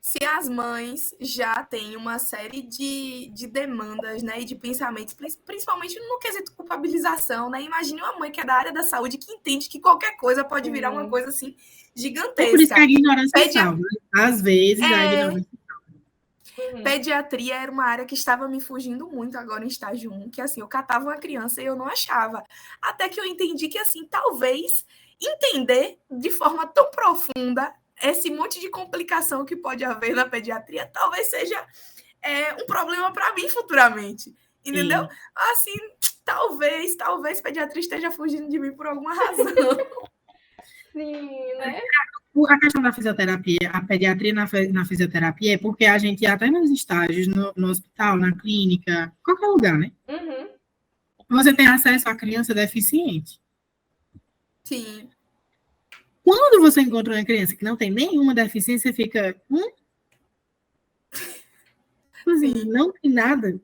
se as mães já têm uma série de demandas, né, e de pensamentos, principalmente no quesito culpabilização, né? Imagine uma mãe que é da área da saúde que entende que qualquer coisa pode virar uma coisa assim É por isso que a gigantesca. ignorância salva. Às vezes a ignorância. Pediatria era uma área que estava me fugindo muito agora em estágio 1, que assim, eu catava uma criança e eu não achava. Até que eu entendi que assim, talvez entender de forma tão profunda esse monte de complicação que pode haver na pediatria, talvez seja um problema para mim futuramente. Entendeu? Sim. Assim, talvez pediatria esteja fugindo de mim por alguma razão. Sim, né? A questão da fisioterapia, a pediatria na fisioterapia, é porque a gente, até nos estágios, no hospital, na clínica, qualquer lugar, né? Uhum. Você tem acesso à criança deficiente. Sim. Quando você encontra uma criança que não tem nenhuma deficiência, você fica. Assim, não tem nada.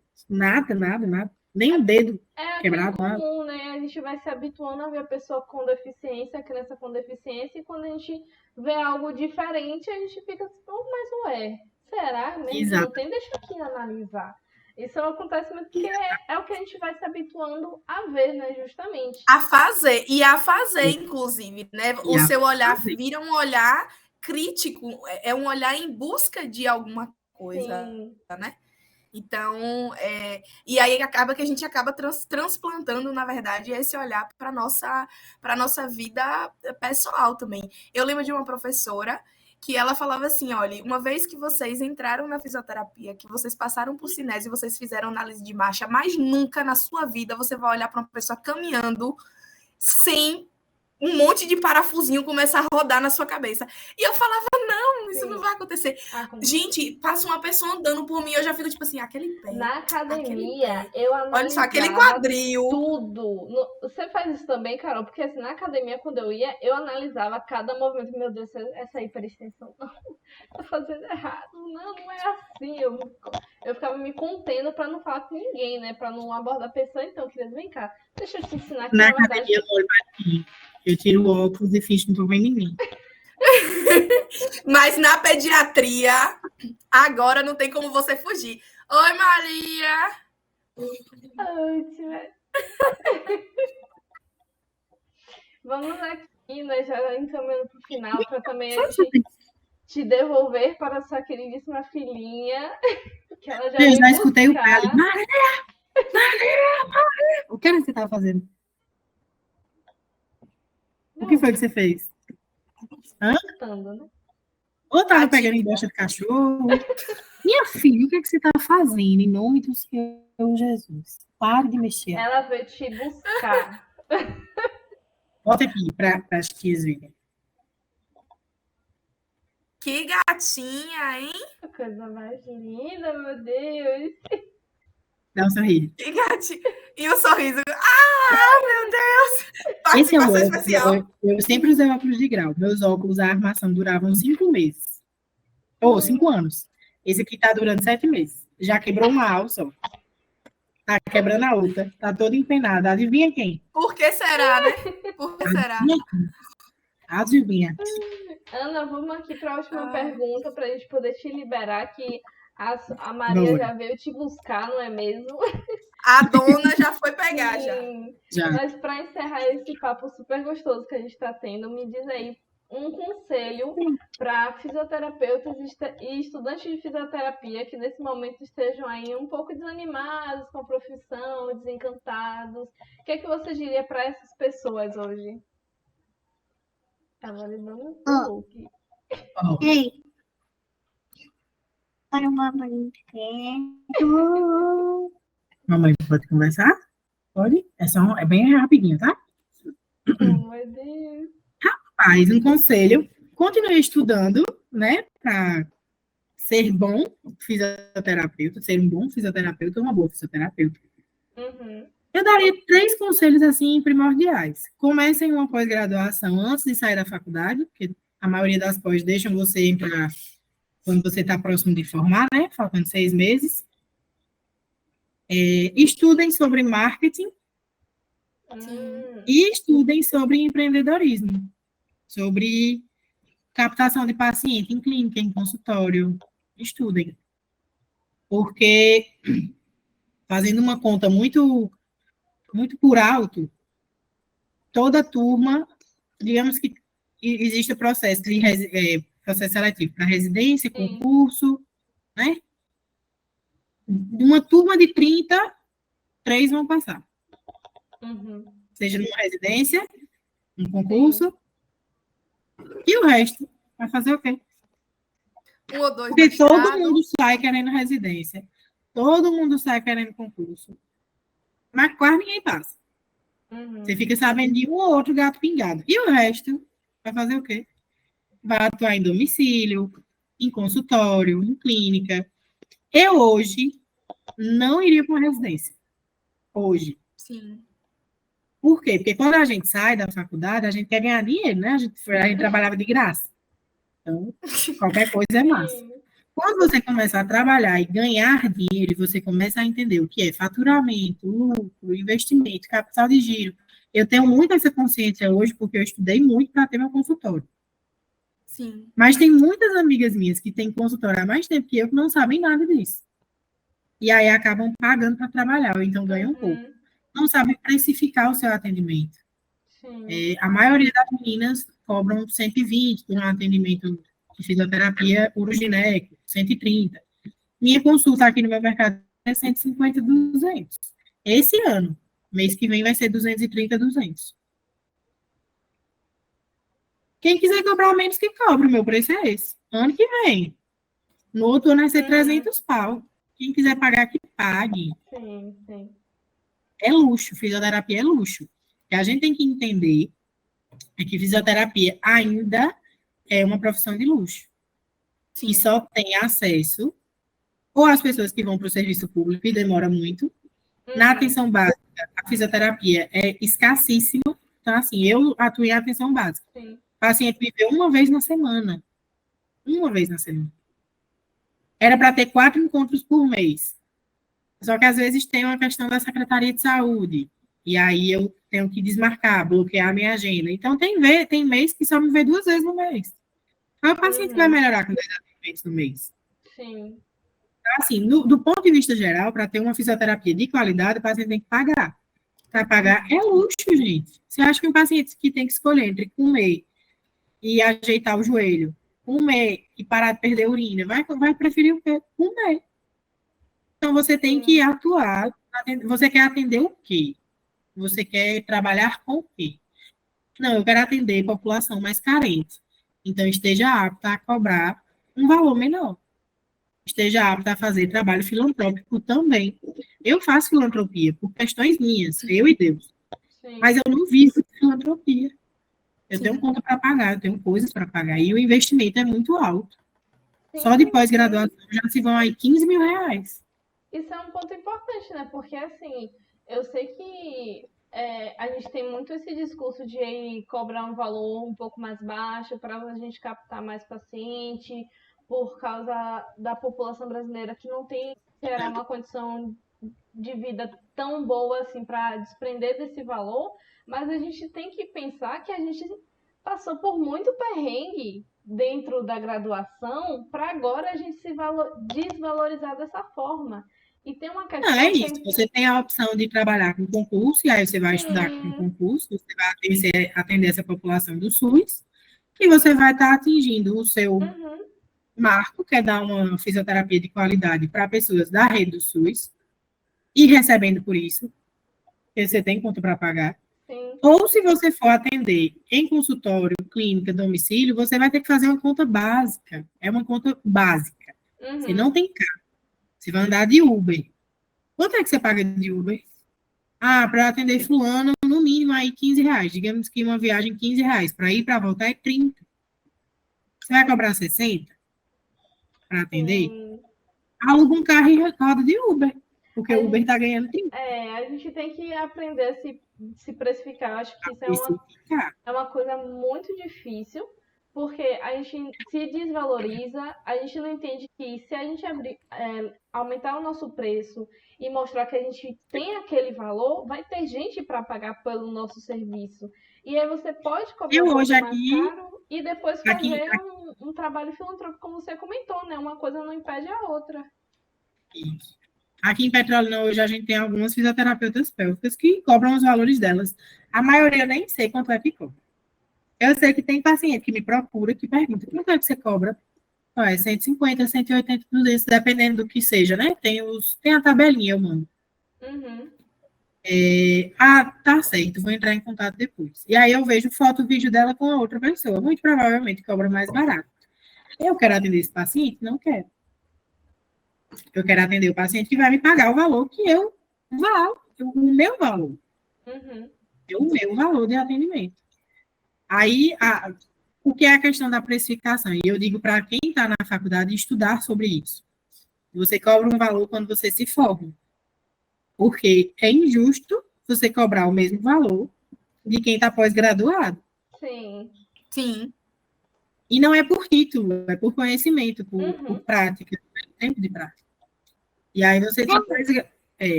Nem um dedo quebrado. Comum, né? A gente vai se habituando a ver a pessoa com deficiência, a criança com deficiência, e quando a gente vê algo diferente, a gente fica assim, mas ué, será mesmo? Exato. Não tem? Deixa aqui analisar. Isso acontece muito porque é o que a gente vai se habituando a ver, né? Justamente. A fazer, inclusive, né? O seu olhar vira um olhar crítico, é um olhar em busca de alguma coisa, Sim. né? Então, e aí acaba que a gente acaba transplantando, na verdade, esse olhar para a nossa vida pessoal também. Eu lembro de uma professora que ela falava assim, olha, uma vez que vocês entraram na fisioterapia, que vocês passaram por cinese, vocês fizeram análise de marcha, mas nunca na sua vida você vai olhar para uma pessoa caminhando sem um monte de parafusinho começar a rodar na sua cabeça. E eu falava, não, isso não Sim. vai acontecer. Gente, passa uma pessoa andando por mim, eu já fico tipo assim, aquele pé. Na academia, eu Olha só, aquele analisava quadril. tudo. Você faz isso também, Carol? Porque assim, na academia, quando eu ia, eu analisava cada movimento. Meu Deus, essa hiperextensão não, tá fazendo errado. Não é assim. Eu ficava me contendo pra não falar com ninguém, né? Pra não abordar a pessoa. Então, querido, vem cá. Deixa eu te ensinar que, Na na verdade... academia, eu olho pra ti. Eu tiro o óculos e finge que não tô vendo ninguém. Mas na pediatria, agora não tem como você fugir. Oi, Maria! Vamos aqui, né? Já encaminhando pro final, para também a gente te devolver para a sua queridíssima filhinha. Que ela já Eu já buscar. escutei o pai ali. Maria! O que você estava fazendo? O que foi que você fez? Hã? Né? Ou tava pegando embaixo do cachorro? Minha filha, o que você tá fazendo? Em nome do Senhor Jesus. Pare de mexer. Ela veio te buscar. Volta aqui para as tias verem. Que gatinha, hein? Que coisa mais linda, meu Deus. Dá um sorriso. Que gatinha. E o sorriso. Ah, meu Deus! Participação especial. Eu sempre usei óculos de grau. Meus óculos, a armação duravam 5 meses. Ou 5 anos. Esse aqui tá durando 7 meses. Já quebrou uma alça, ó. Tá quebrando a outra. Tá toda empenada. Adivinha quem? Por que será, né? Por que será? Adivinha. Ana, vamos aqui para a última pergunta para a gente poder te liberar, que a Maria já veio te buscar, não é mesmo? A dona já foi pegar, já. Mas para encerrar esse papo super gostoso que a gente está tendo, me diz aí um conselho para fisioterapeutas e estudantes de fisioterapia que nesse momento estejam aí um pouco desanimados com a profissão, desencantados. O que é que você diria para essas pessoas hoje? Tava lembrando do look. Ei. Para uma mamãe, pode começar? Pode? É bem rapidinho, tá? Oh, meu Deus. Rapaz, um conselho. Continue estudando, né? Para ser bom fisioterapeuta, ser um bom fisioterapeuta ou uma boa fisioterapeuta. Uhum. Eu daria 3 conselhos, assim, primordiais. Comecem uma pós-graduação antes de sair da faculdade, porque a maioria das pós deixam você entrar quando você está próximo de formar, né? Faltando 6 meses. Estudem sobre marketing e estudem sobre empreendedorismo, sobre captação de paciente em clínica, em consultório. Estudem. Porque, fazendo uma conta muito por alto, toda turma, digamos que existe o processo seletivo para residência, concurso, né? De uma turma de 30, 3 vão passar. Uhum. Seja numa residência, um concurso, e o resto vai fazer o quê? 1 ou 2 Porque todo mundo sai querendo residência, todo mundo sai querendo concurso, mas quase ninguém passa. Uhum. Você fica sabendo de um ou outro gato pingado. E o resto vai fazer o quê? Vai atuar em domicílio, em consultório, em clínica. Eu hoje não iria para uma residência. Hoje. Sim. Por quê? Porque quando a gente sai da faculdade, a gente quer ganhar dinheiro, né? A gente trabalhava de graça. Então, qualquer coisa é massa. Quando você começa a trabalhar e ganhar dinheiro, e você começa a entender o que é faturamento, lucro, investimento, capital de giro. Eu tenho muito essa consciência hoje, porque eu estudei muito para ter meu consultório. Sim. Mas tem muitas amigas minhas que têm consultório há mais tempo que eu, que não sabem nada disso. E aí acabam pagando para trabalhar, ou então ganham um pouco. Não sabem precificar o seu atendimento. A maioria das meninas cobram 120 por um atendimento de fisioterapia uroginéco, 130. Minha consulta aqui no meu mercado é 150, 200. Esse ano. Mês que vem vai ser 230, 200. Quem quiser cobrar menos que cobre, o meu preço é esse. Ano que vem. No outro ano vai ser 300 pau. Quem quiser pagar, que pague. Sim, sim. É luxo, fisioterapia é luxo. O que a gente tem que entender é que fisioterapia ainda é uma profissão de luxo. Sim. E só tem acesso ou as pessoas que vão para o serviço público e demora muito. Na atenção básica, a fisioterapia é escassíssima. Então, assim, eu atuei em atenção básica. Sim. O paciente me vê uma vez na semana. Uma vez na semana. Era para ter 4 encontros por mês. Só que, às vezes, tem uma questão da Secretaria de Saúde. E aí eu tenho que desmarcar, bloquear a minha agenda. Então, tem mês que só me vê 2 vezes no mês. Aí o paciente vai melhorar com 10 atendimentos no mês. Sim. Então, assim, do ponto de vista geral, para ter uma fisioterapia de qualidade, o paciente tem que pagar. Para pagar é luxo, gente. Você acha que um paciente que tem que escolher entre comer e ajeitar o joelho, comer e parar de perder urina, vai preferir o quê? Comer. Então, você tem que atuar. Você quer atender o quê? Você quer trabalhar com o quê? Não, eu quero atender população mais carente. Então, esteja apta a cobrar um valor menor. Esteja apta a fazer trabalho filantrópico também. Eu faço filantropia por questões minhas, eu e Deus. Sim. Mas eu não vivo de filantropia. Eu Sim. tenho conta para pagar, eu tenho coisas para pagar. E o investimento é muito alto. Sim. Só de pós-graduação já se vão aí 15 mil reais. Isso é um ponto importante, né? Porque, assim, eu sei que a gente tem muito esse discurso de cobrar um valor um pouco mais baixo para a gente captar mais paciente, por causa da população brasileira que não tem gerar uma condição de vida tão boa assim para desprender desse valor, mas a gente tem que pensar que a gente passou por muito perrengue dentro da graduação para agora a gente se desvalorizar dessa forma. E tem uma questão. Não, é isso. Você tem a opção de trabalhar com concurso, e aí você vai estudar com concurso, você vai atender essa população do SUS, e você vai estar atingindo o seu marco, que é dar uma fisioterapia de qualidade para pessoas da rede do SUS, e recebendo por isso, porque você tem conta para pagar. Sim. Ou se você for atender em consultório, clínica, domicílio, você vai ter que fazer uma conta básica. É uma conta básica. Você não tem carro. Você vai andar de Uber. Quanto é que você paga de Uber? Ah, para atender fulano, no mínimo aí 15 reais. Digamos que uma viagem 15 reais. Para ir e para voltar é 30. Você vai cobrar 60 para atender? Aluga um carro e roda de Uber. Porque o Uber está ganhando 30. A gente tem que aprender a se precificar. Eu acho que isso é uma coisa muito difícil, porque a gente se desvaloriza, a gente não entende que se a gente aumentar o nosso preço e mostrar que a gente tem aquele valor, vai ter gente para pagar pelo nosso serviço. E aí você pode cobrar mais caro e depois fazer um trabalho filantrópico, como você comentou, né? Uma coisa não impede a outra. Isso. Aqui em Petrolina, hoje, a gente tem algumas fisioterapeutas pélvicas que cobram os valores delas. A maioria eu nem sei quanto é que cobra. Eu sei que tem paciente que me procura, que pergunta, quanto é que você cobra? É 150, 180, 200, dependendo do que seja, né? Tem a tabelinha, eu mando. Tá certo, vou entrar em contato depois. E aí eu vejo foto, vídeo dela com a outra pessoa. Muito provavelmente cobra mais barato. Eu quero atender esse paciente? Não quero. Eu quero atender o paciente que vai me pagar o valor que eu valo, o meu valor. O meu valor de atendimento. Aí, o que é a questão da precificação? E eu digo para quem está na faculdade estudar sobre isso. Você cobra um valor quando você se forma. Porque é injusto você cobrar o mesmo valor de quem está pós-graduado. Sim. Sim. E não é por título, é por conhecimento, por prática, por tempo de prática. E aí você está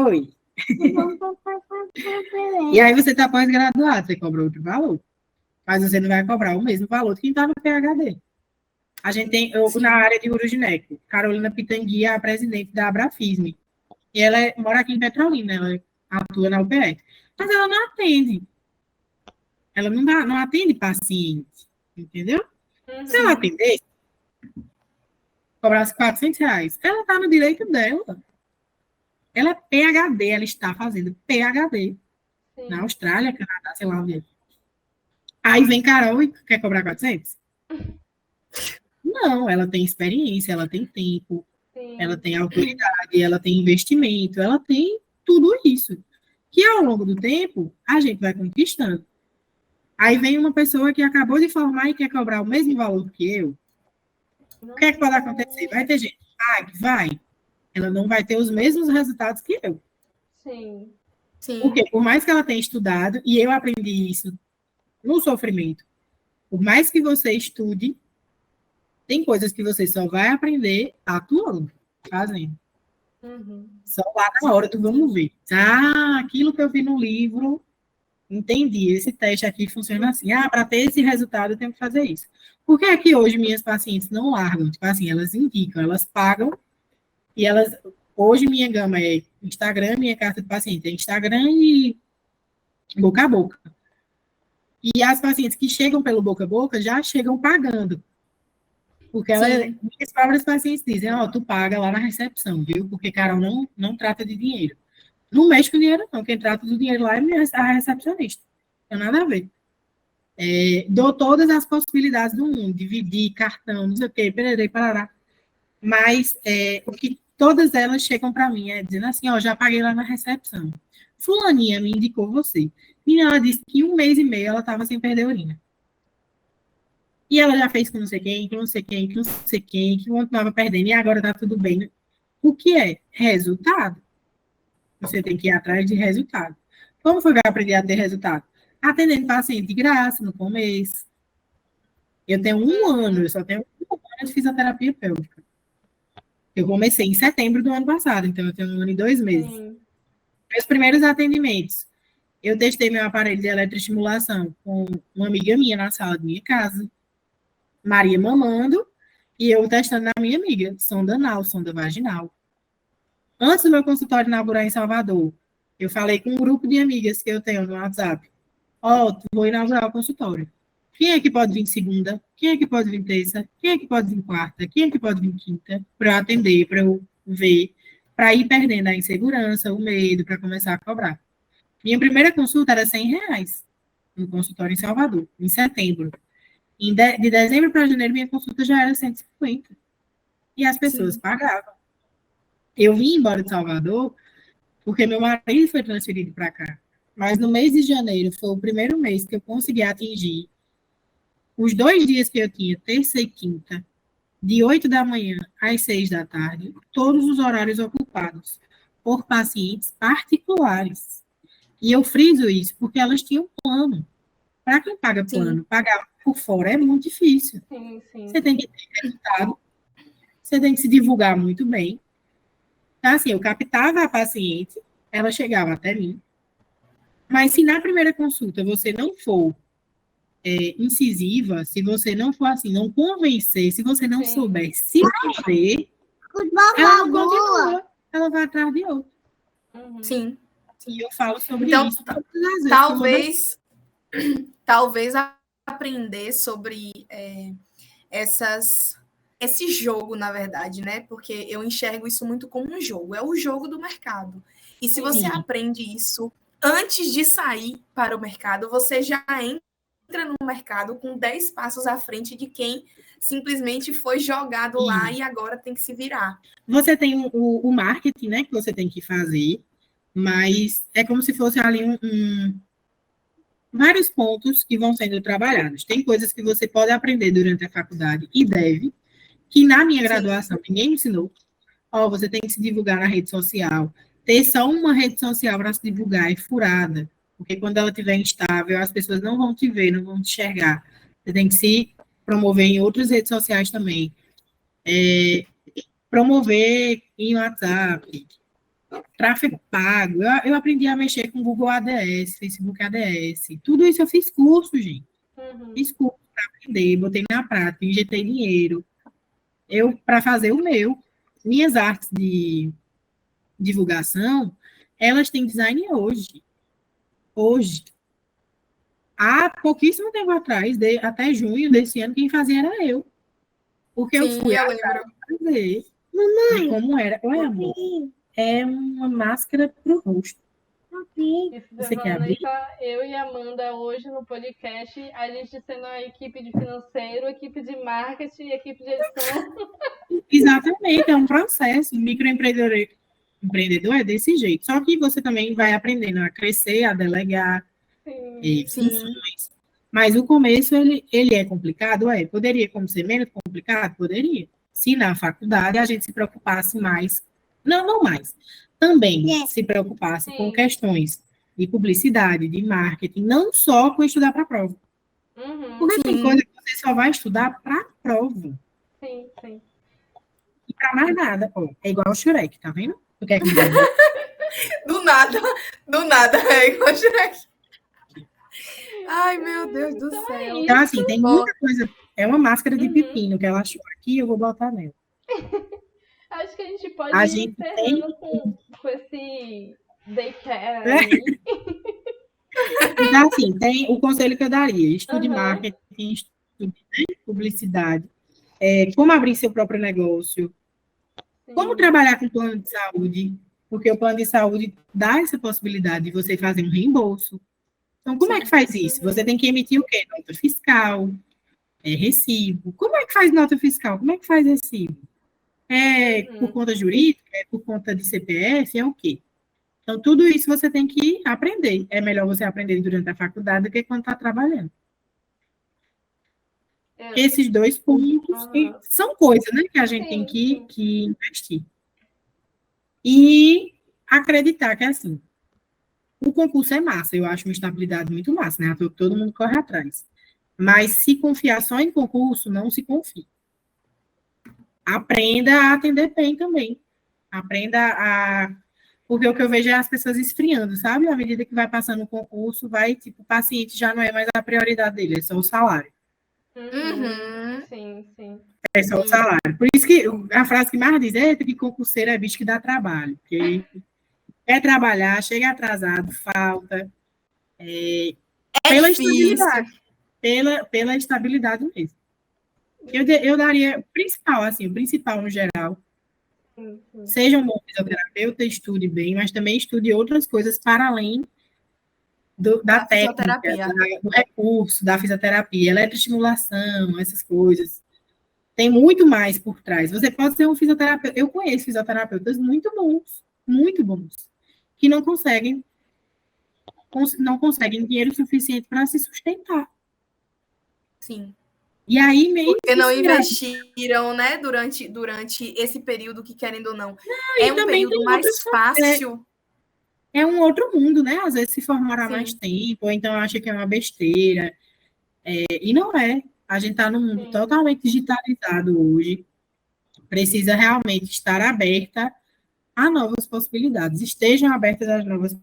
Oi. E aí você está pós-graduado, você cobra outro valor. Mas você não vai cobrar o mesmo valor de quem está no PhD. A gente tem, na área de urogineco, Carolina Pitangui é a presidente da Abrafisme. E ela mora aqui em Petrolina, ela atua na UPE. Mas ela não atende. Ela não atende paciente, entendeu? Se ela atender, cobrasse 400 reais, ela está no direito dela. Ela é PhD, ela está fazendo PhD. Sim. Na Austrália, Canadá, sei lá onde é. Aí vem Carol e quer cobrar 400? Não, ela tem experiência, ela tem tempo, ela tem autoridade, ela tem investimento, ela tem tudo isso. Que ao longo do tempo, a gente vai conquistando. Aí vem uma pessoa que acabou de formar e quer cobrar o mesmo valor que eu. O que é que pode acontecer? Vai ter gente que pague? Vai. Ela não vai ter os mesmos resultados que eu. Sim. Porque por mais que ela tenha estudado, e eu aprendi isso no sofrimento, por mais que você estude, tem coisas que você só vai aprender atuando, fazendo. Só lá na hora do vamos ver. Ah, aquilo que eu vi no livro, entendi. Esse teste aqui funciona assim. Ah, para ter esse resultado, eu tenho que fazer isso. Por que é que hoje minhas pacientes não largam? Tipo assim, elas indicam, elas pagam, e elas... Hoje minha gama é Instagram, minha carta de paciente é Instagram e boca a boca. E as pacientes que chegam pelo boca a boca já chegam pagando. Porque minhas próprias pacientes dizem, ó, tu paga lá na recepção, viu? Porque Carol não trata de dinheiro. Não mexe com dinheiro, não. Quem trata do dinheiro lá é a recepcionista. Não tem nada a ver. Dou todas as possibilidades do mundo, dividir, cartão, não sei o quê, pererei, parará. Mas o que todas elas chegam para mim dizendo assim, ó, já paguei lá na recepção. Fulaninha me indicou você. E ela disse que 1 mês e meio ela estava sem perder urina. E ela já fez com não sei quem, com não sei quem, com não sei quem, que continuava perdendo, e agora está tudo bem. O que é? Resultado. Você tem que ir atrás de resultado. Como foi que eu aprendi a ter resultado? Atendendo paciente de graça no começo. Eu tenho 1 ano, eu só tenho 1 ano de fisioterapia pélvica. Eu comecei em setembro do ano passado, então eu tenho 1 ano e 2 meses. Meus primeiros atendimentos, eu testei meu aparelho de eletroestimulação com uma amiga minha na sala de minha casa, Maria mamando, e eu testando na minha amiga, sonda anal, sonda vaginal. Antes do meu consultório inaugurar em Salvador, eu falei com um grupo de amigas que eu tenho no WhatsApp, ó, vou inaugurar o consultório. Quem é que pode vir segunda? Quem é que pode vir terça? Quem é que pode vir quarta? Quem é que pode vir quinta? Para eu atender, para eu ver, para ir perdendo a insegurança, o medo, para começar a cobrar. Minha primeira consulta era R$100 no consultório em Salvador, em setembro. De dezembro para janeiro, minha consulta já era 150. E as pessoas pagavam. Eu vim embora de Salvador porque meu marido foi transferido para cá. Mas no mês de janeiro foi o primeiro mês que eu consegui atingir os 2 dias que eu tinha, terça e quinta, de 8 da manhã às 6 da tarde, todos os horários ocupados por pacientes particulares. E eu friso isso porque elas tinham plano. Para quem paga plano, pagar por fora é muito difícil. Você tem que ter resultado, você tem que se divulgar muito bem. Então, assim, eu captava a paciente, ela chegava até mim, mas se na primeira consulta você não for incisiva, se você não for assim, não convencer, se você não souber se vender, ela não continua, ela vai atrás de outro. Sim. E eu falo sobre isso todas as vezes. Talvez aprender sobre esse jogo, na verdade, né? Porque eu enxergo isso muito como um jogo. É o jogo do mercado. E se você aprende isso antes de sair para o mercado, você já entra no mercado com 10 passos à frente de quem simplesmente foi jogado lá e agora tem que se virar. Você tem o marketing, né? Que você tem que fazer, mas é como se fosse ali vários pontos que vão sendo trabalhados. Tem coisas que você pode aprender durante a faculdade e deve, que na minha graduação ninguém me ensinou. Você tem que se divulgar na rede social. Ter só uma rede social para se divulgar é furada, porque quando ela estiver instável, as pessoas não vão te ver, não vão te enxergar. Você tem que se promover em outras redes sociais também. Promover em WhatsApp, tráfego pago. Eu aprendi a mexer com Google ADS, Facebook ADS. Tudo isso eu fiz curso, gente. Fiz curso para aprender, botei na prática, injetei dinheiro. Para fazer o meu. Minhas artes de divulgação, elas têm design hoje. Hoje. Há pouquíssimo tempo atrás, até junho desse ano, quem fazia era eu. Porque eu fui atrás de fazer. Mamãe, como era? Olha, amor. É uma máscara para o rosto. Você quer abrir? Eu e a Amanda hoje no podcast, a gente sendo a equipe de financeiro, equipe de marketing, equipe de edição. Exatamente, é um processo. Microempreendedor é desse jeito. Só que você também vai aprendendo a crescer, a delegar funções. Mas o começo, ele é complicado? Poderia como ser menos complicado? Poderia. Se na faculdade a gente se preocupasse mais, não mais, também se preocupasse com questões de publicidade, de marketing, não só com estudar para a prova. Porque tem coisa que você só vai estudar para a prova. Sim, sim. E para mais nada. Ó, é igual o Shrek, tá vendo? Tu quer que Do nada, é igual o Shrek. Ai, meu Deus do Então céu. é Então, assim, tem muita coisa. É uma máscara de Uhum. pepino que ela achou aqui, eu vou botar nela. Acho que a gente pode A ir gente encerrando com esse daycare É. aí. Então, assim, tem o conselho que eu daria: estude Uhum. marketing, estude publicidade, como abrir seu próprio negócio, Sim. como trabalhar com plano de saúde, porque o plano de saúde dá essa possibilidade de você fazer um reembolso. Então, como é que faz isso? Você tem que emitir o quê? Nota fiscal, recibo. Como é que faz nota fiscal? Como é que faz recibo? É por conta jurídica? É por conta de CPF? É o quê? Então, tudo isso você tem que aprender. É melhor você aprender durante a faculdade do que quando está trabalhando. Esses 2 pontos são coisas, né, que a gente tem que investir. E acreditar que, assim, o concurso é massa, eu acho uma estabilidade muito massa, né? Todo mundo corre atrás. Mas se confiar só em concurso, não se confie. Aprenda a atender bem também. Aprenda a... Porque o que eu vejo é as pessoas esfriando, sabe? À medida que vai passando o concurso, o paciente já não é mais a prioridade dele, é só o salário. Sim, sim. É só o salário. Por isso que a frase que mais diz é que concurseiro é bicho que dá trabalho. Porque quer trabalhar, chega atrasado, falta. Pela estabilidade. Pela estabilidade mesmo. Eu daria o principal no geral. Seja um bom fisioterapeuta, estude bem, mas também estude outras coisas para além da técnica, do recurso, da fisioterapia, eletroestimulação, essas coisas. Tem muito mais por trás. Você pode ser um fisioterapeuta. Eu conheço fisioterapeutas muito bons, que não conseguem dinheiro suficiente para se sustentar. Sim. E aí meio porque não investiram, né, durante esse período que, querendo ou não, é um período mais fácil. É um outro mundo, né? Às vezes se formará mais tempo, ou então acha que é uma besteira. E não é. A gente está num mundo totalmente digitalizado hoje. Precisa realmente estar aberta a novas possibilidades. Estejam abertas às novas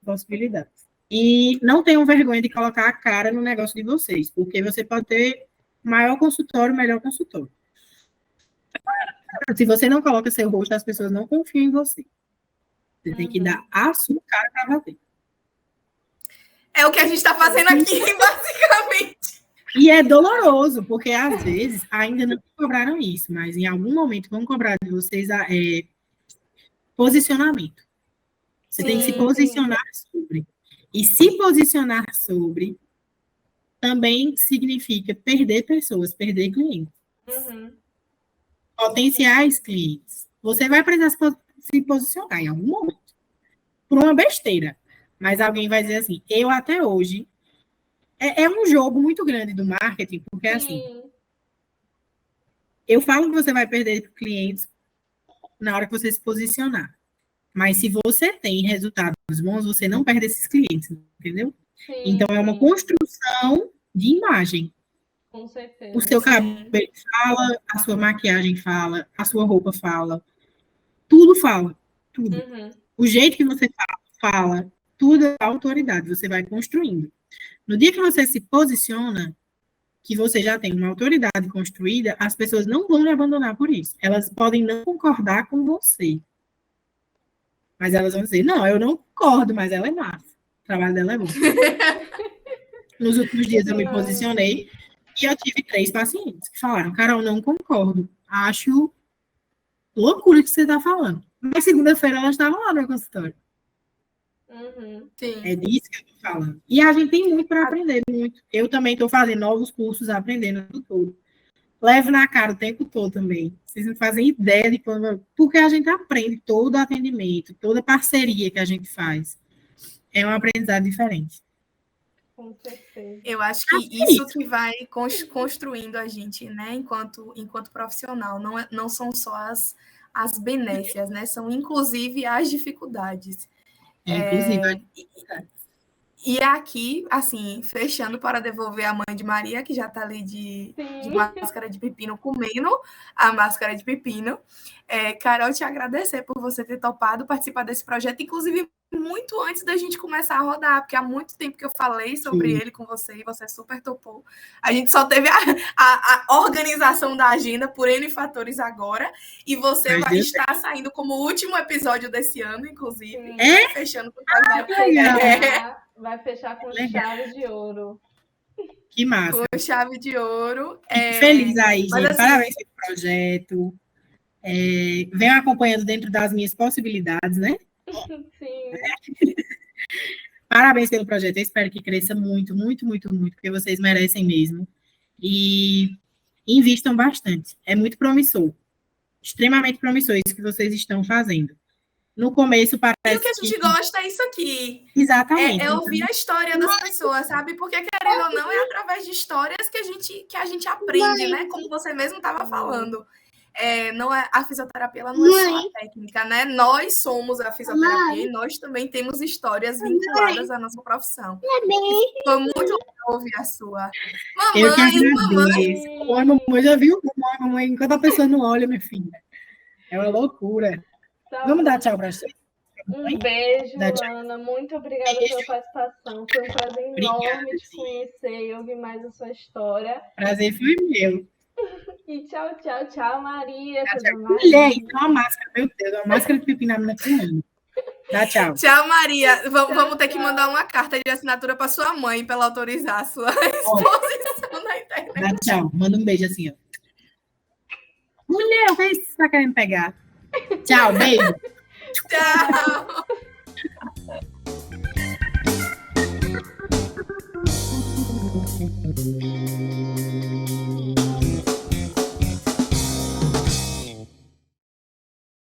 possibilidades. E não tenham vergonha de colocar a cara no negócio de vocês, porque você pode ter maior consultório, melhor consultório. Se você não coloca seu rosto, as pessoas não confiam em você. Você tem que dar a sua cara para bater. É o que a gente está fazendo aqui, basicamente. E é doloroso, porque às vezes ainda não cobraram isso, mas em algum momento vão cobrar de vocês posicionamento. Você tem que se posicionar sobre. E se posicionar sobre também significa perder pessoas, perder clientes. Potenciais clientes. Você vai precisar se posicionar em algum momento. Por uma besteira. Mas alguém vai dizer assim, eu até hoje... É um jogo muito grande do marketing, porque assim... Eu falo que você vai perder clientes na hora que você se posicionar. Mas se você tem resultados bons, você não perde esses clientes, entendeu? Então, é uma construção de imagem. Com certeza. O seu cabelo fala, a sua maquiagem fala, a sua roupa fala. Tudo fala. Tudo. O jeito que você fala, tudo é autoridade. Você vai construindo. No dia que você se posiciona, que você já tem uma autoridade construída, as pessoas não vão lhe abandonar por isso. Elas podem não concordar com você. Mas elas vão dizer, não, eu não concordo, mas ela é massa. O trabalho dela é bom. Nos últimos dias eu me posicionei e eu tive 3 pacientes que falaram, Carol, não concordo. Acho loucura o que você está falando. Na segunda-feira elas estavam lá no consultório. É disso que eu estou falando. E a gente tem muito para aprender, muito. Eu também estou fazendo novos cursos, aprendendo tudo todo. Levo na cara o tempo todo também. Vocês não fazem ideia de quando... Porque a gente aprende todo atendimento, toda parceria que a gente faz. É um aprendizado diferente. Com certeza. Eu acho que isso que vai construindo a gente, né, enquanto profissional. Não são só as benécias, né? São inclusive as dificuldades. Inclusive, E aqui, assim, fechando para devolver a mãe de Maria, que já está ali de máscara de pepino, comendo a máscara de pepino. Carol, te agradecer por você ter topado participar desse projeto, inclusive muito antes da gente começar a rodar, porque há muito tempo que eu falei sobre ele com você e você super topou. A gente só teve a organização da agenda por N fatores agora, e você vai estar saindo como último episódio desse ano, inclusive. Fechando com Vai fechar com chave de ouro. Que massa. Com chave de ouro. Fico feliz aí, gente. Assim, parabéns pelo projeto. Venho acompanhando dentro das minhas possibilidades, né? Sim. Parabéns pelo projeto. Eu espero que cresça muito, muito, muito, muito, porque vocês merecem mesmo. E invistam bastante. É muito promissor. Extremamente promissor isso que vocês estão fazendo. No começo parece E o que a gente gosta é isso aqui. Exatamente. É ouvir a história das pessoas, sabe? Porque, querendo ou não, é através de histórias que a gente aprende, né? Como você mesmo estava falando. Não é, a fisioterapia ela não é só a técnica, né? Nós somos a fisioterapia e nós também temos histórias vinculadas à nossa profissão. E foi muito legal ouvir a sua. Mamãe! A mamãe já viu? Mamãe, enquanto a pessoa não olha, minha filha. É uma loucura. Tá Vamos dar tchau para vocês. Um beijo, Ana. Muito obrigada pela participação. Foi um prazer enorme te conhecer e ouvir mais a sua história. Prazer foi meu. E tchau, tchau, tchau, Maria. Mulher, isso é uma máscara, meu Deus, uma máscara de pipi na minha comida. Dá tchau. Tchau, Maria. Vamos ter que mandar uma carta de assinatura para sua mãe para ela autorizar a sua exposição na internet. Dá tchau. Manda um beijo assim, ó. Mulher, o que é isso que você tá querendo pegar? Tchau, beijo. Tchau.